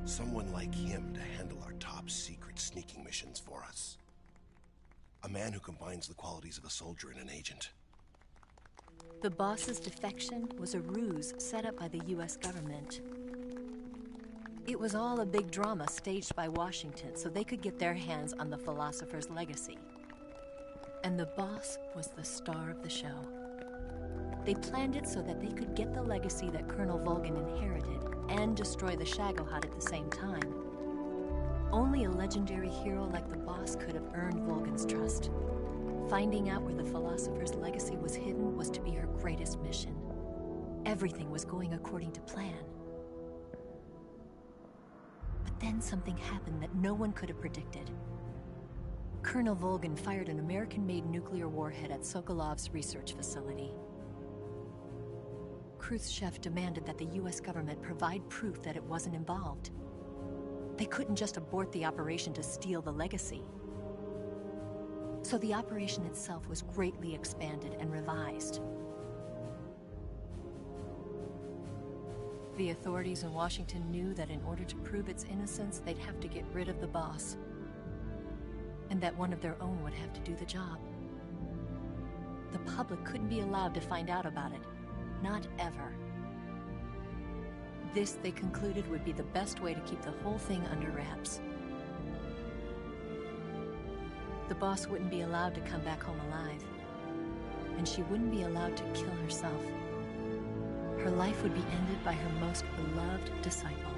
Someone like him to handle our top secret sneaking missions for us. A man who combines the qualities of a soldier and an agent. The boss's defection was a ruse set up by the US government. It was all a big drama staged by Washington so they could get their hands on the philosopher's legacy. And the boss was the star of the show. They planned it so that they could get the legacy that Colonel Volgin inherited and destroy the Shagohod at the same time. Only a legendary hero like the boss could have earned Volgin's trust. Finding out where the philosopher's legacy was hidden was to be her greatest mission. Everything was going according to plan. But then something happened that no one could have predicted. Colonel Volgin fired an American-made nuclear warhead at Sokolov's research facility. Khrushchev demanded that the US government provide proof that it wasn't involved. They couldn't just abort the operation to steal the legacy. So the operation itself was greatly expanded and revised. The authorities in Washington knew that in order to prove its innocence, they'd have to get rid of the boss. And that one of their own would have to do the job. The public couldn't be allowed to find out about it. Not ever. This, they concluded, would be the best way to keep the whole thing under wraps. The boss wouldn't be allowed to come back home alive. And she wouldn't be allowed to kill herself. Her life would be ended by her most beloved disciple.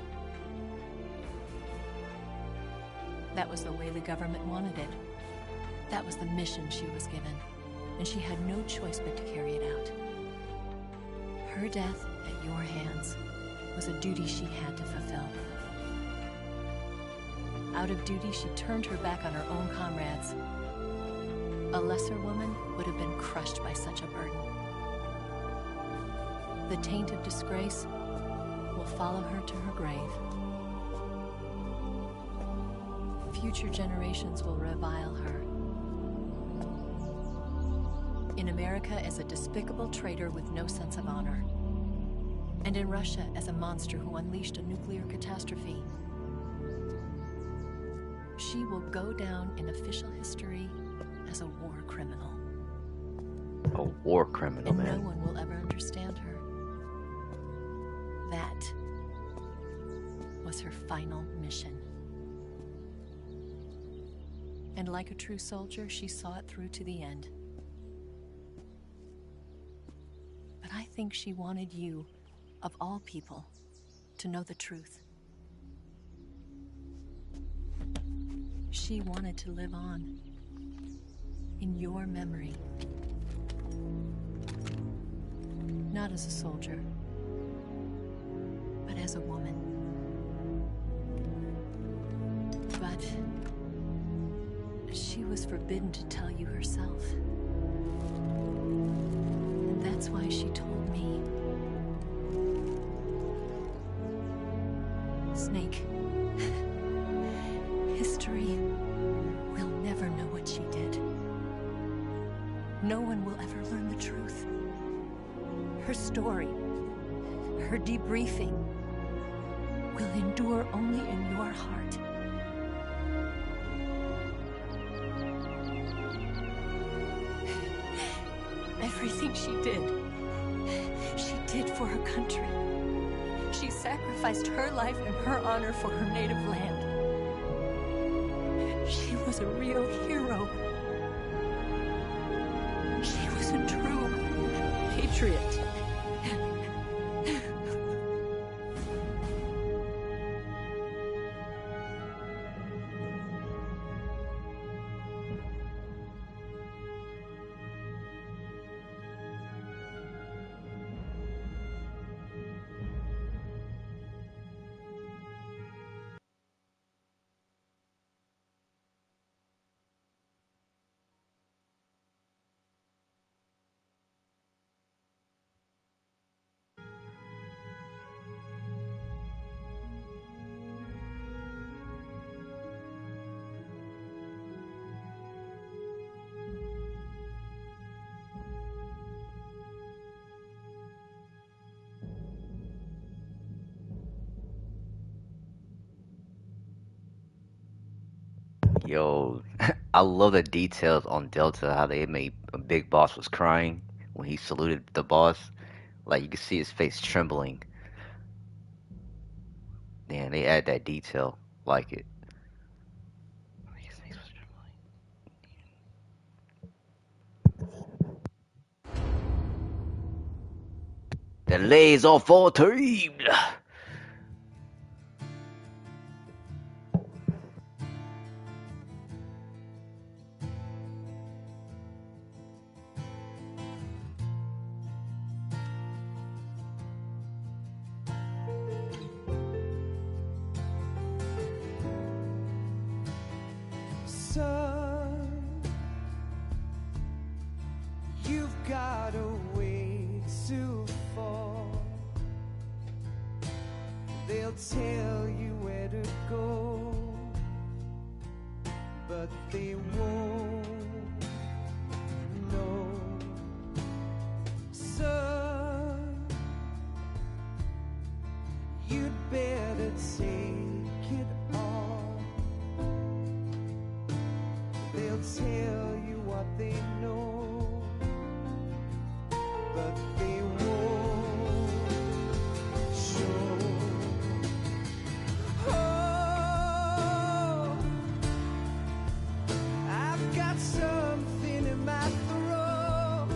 That was the way the government wanted it. That was the mission she was given. And she had no choice but to carry it out. Her death at your hands was a duty she had to fulfill. Out of duty, she turned her back on her own comrades. A lesser woman would have been crushed by such a burden. The taint of disgrace will follow her to her grave. Future generations will revile her. In America as a despicable traitor with no sense of honor. And in Russia as a monster who unleashed a nuclear catastrophe. She will go down in official history as a war criminal. A war criminal, and man. No one will ever understand her. That was her final mission. And like a true soldier, she saw it through to the end. But I think she wanted you, of all people, to know the truth. She wanted to live on in your memory. Not as a soldier, but as a woman. But she was forbidden to tell you herself. And that's why she told me. Snake, history will never know what she did. No one will ever learn the truth. Her story, her debriefing, will endure only in your heart. Everything she did for her country. She sacrificed her life and her honor for her native land. She was a real hero. She was a true patriot. Yo, I love the details on Delta, how they made Big Boss was crying when he saluted the boss. Like, you could see his face trembling. Man, they add that detail. Like it. His face was trembling. The laser 14! Son, you've got a way to fall. They'll tell you where to go, but they won't know. Son, you'd better take it all. They'll tell you what they know, but they won't show. Oh, I've got something in my throat.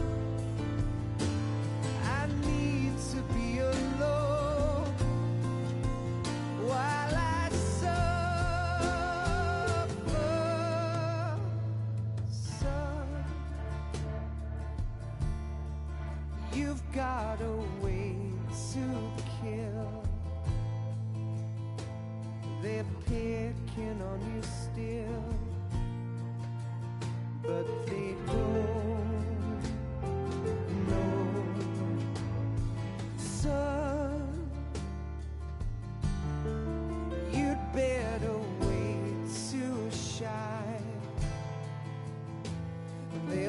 I need to be alone while I suffer. Son, you've got a way to kill. They're picking on you still, but they don't know.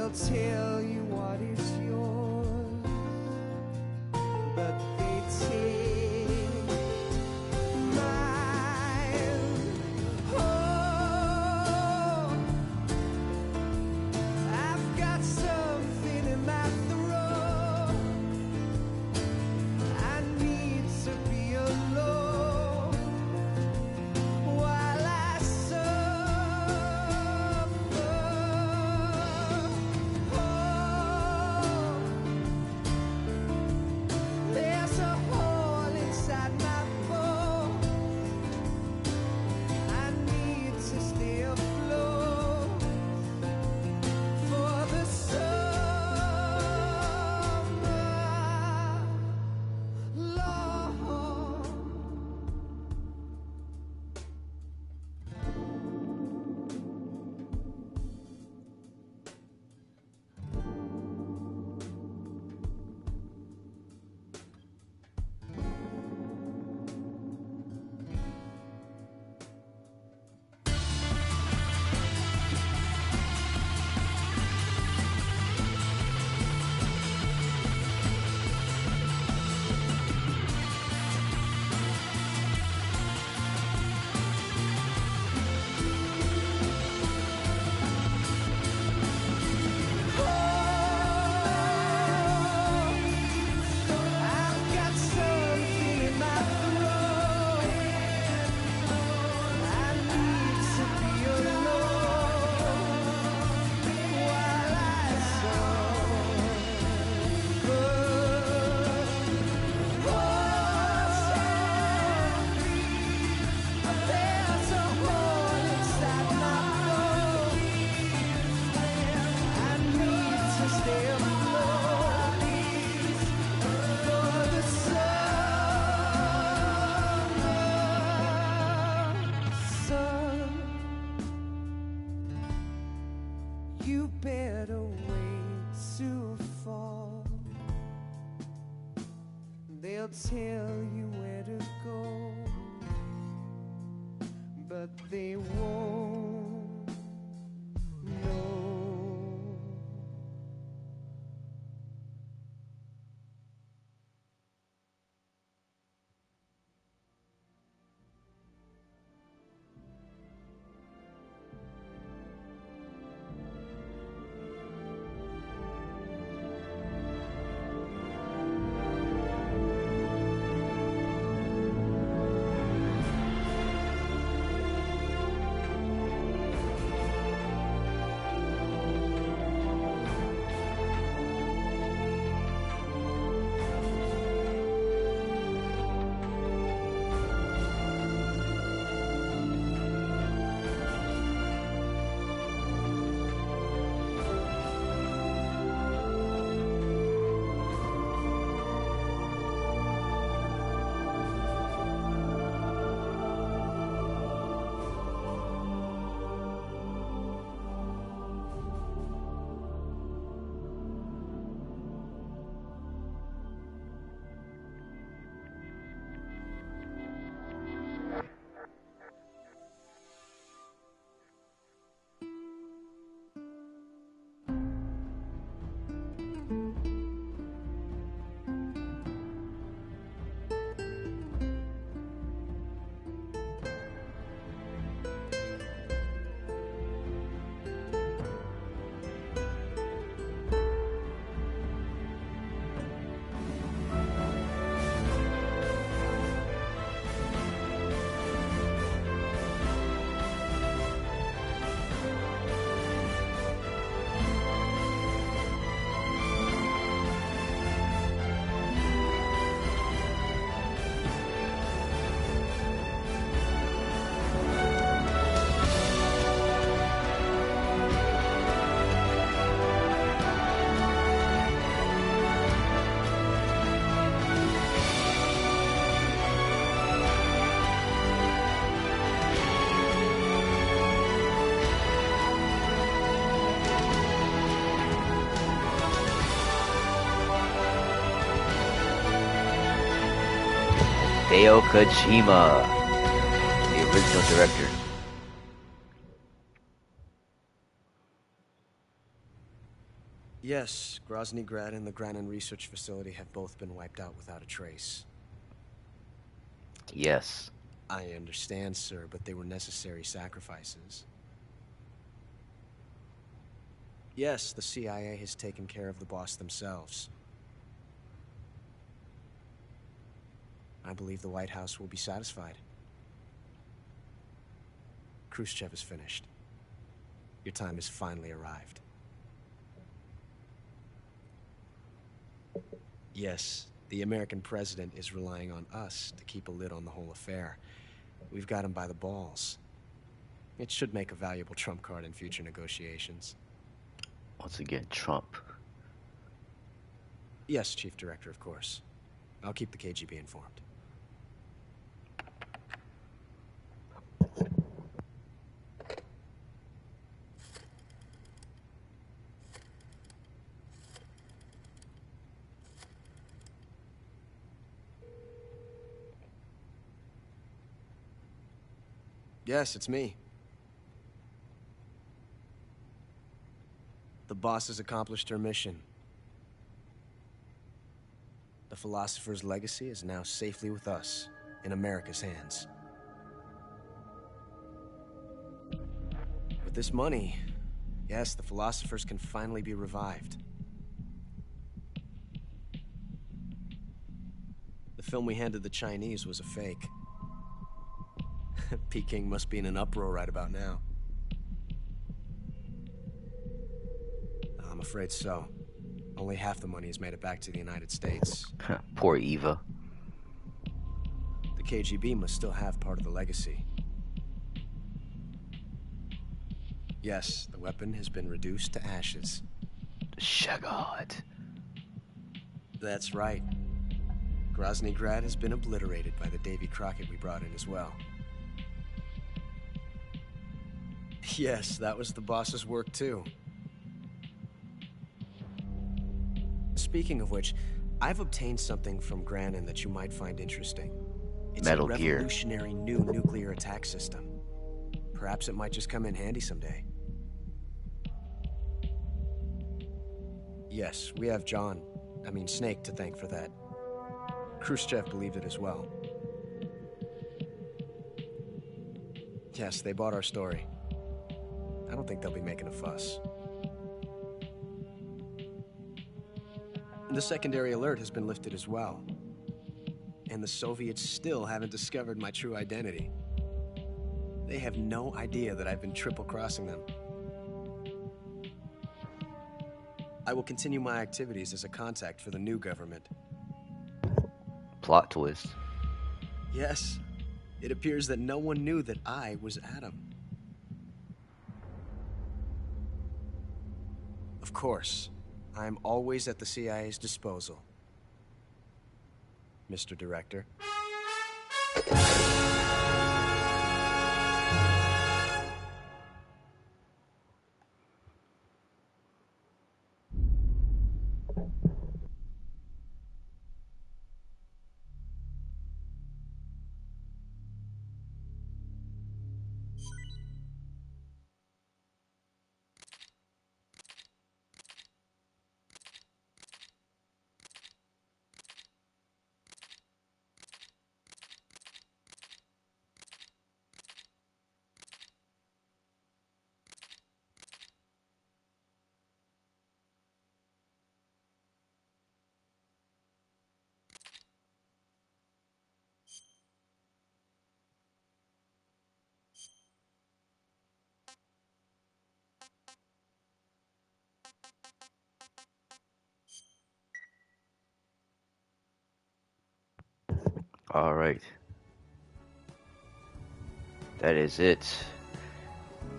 They'll tell you what is yours, but they take mine. Oh, I've got something in my throat. I need to be alone while I suffer. Oh, there's a hole inside my bones. I need to stay afloat for the summer, Lord. I've got something in my throat. I need to be alone while I suffer. There's a hole inside my bones. I need to stay afloat for the summer sun. You better wait to fall. They'll tell you where to go, but they won't know. Hideo Kojima, the original director. Yes, Grozny Grad and the Granin Research Facility have both been wiped out without a trace. Yes. I understand, sir, but they were necessary sacrifices. Yes, the CIA has taken care of the boss themselves. I believe the White House will be satisfied. Khrushchev is finished. Your time has finally arrived. Yes, the American president is relying on us to keep a lid on the whole affair. We've got him by the balls. It should make a valuable trump card in future negotiations. Once again, Trump. Yes, Chief Director, of course. I'll keep the KGB informed. Yes, it's me. The boss has accomplished her mission. The Philosopher's legacy is now safely with us, in America's hands. With this money, yes, the Philosophers can finally be revived. The film we handed the Chinese was a fake. Peking must be in an uproar right about now. I'm afraid so. Only half the money has made it back to the United States. Poor Eva. The KGB must still have part of the legacy. Yes, the weapon has been reduced to ashes. The Shagard. That's right. Grozny Grad has been obliterated by the Davy Crockett we brought in as well. Yes, that was the boss's work too. Speaking of which, I've obtained something from Granin that you might find interesting. It's Metal a Gear. revolutionary new nuclear attack system. Perhaps it might just come in handy someday. Yes, we have Snake to thank for that. Khrushchev believed it as well. Yes, they bought our story. I don't think they'll be making a fuss. The secondary alert has been lifted as well. And the Soviets still haven't discovered my true identity. They have no idea that I've been triple-crossing them. I will continue my activities as a contact for the new government. Plot twist. Yes, it appears that no one knew that I was Adam. Of course, I am always at the CIA's disposal, Mr. Director. Alright. That is it.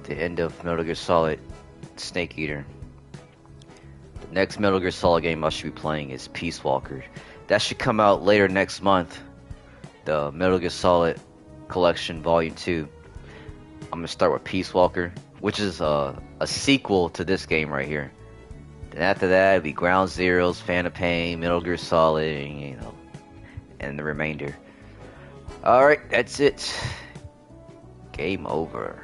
The end of Metal Gear Solid Snake Eater. The next Metal Gear Solid game I should be playing is Peace Walker. That should come out later next month. The Metal Gear Solid Collection Volume 2. I'm going to start with Peace Walker, which is a sequel to this game right here. Then after that, it'll be Ground Zeroes, Phantom Pain, Metal Gear Solid, and the remainder. Alright, that's it. Game over.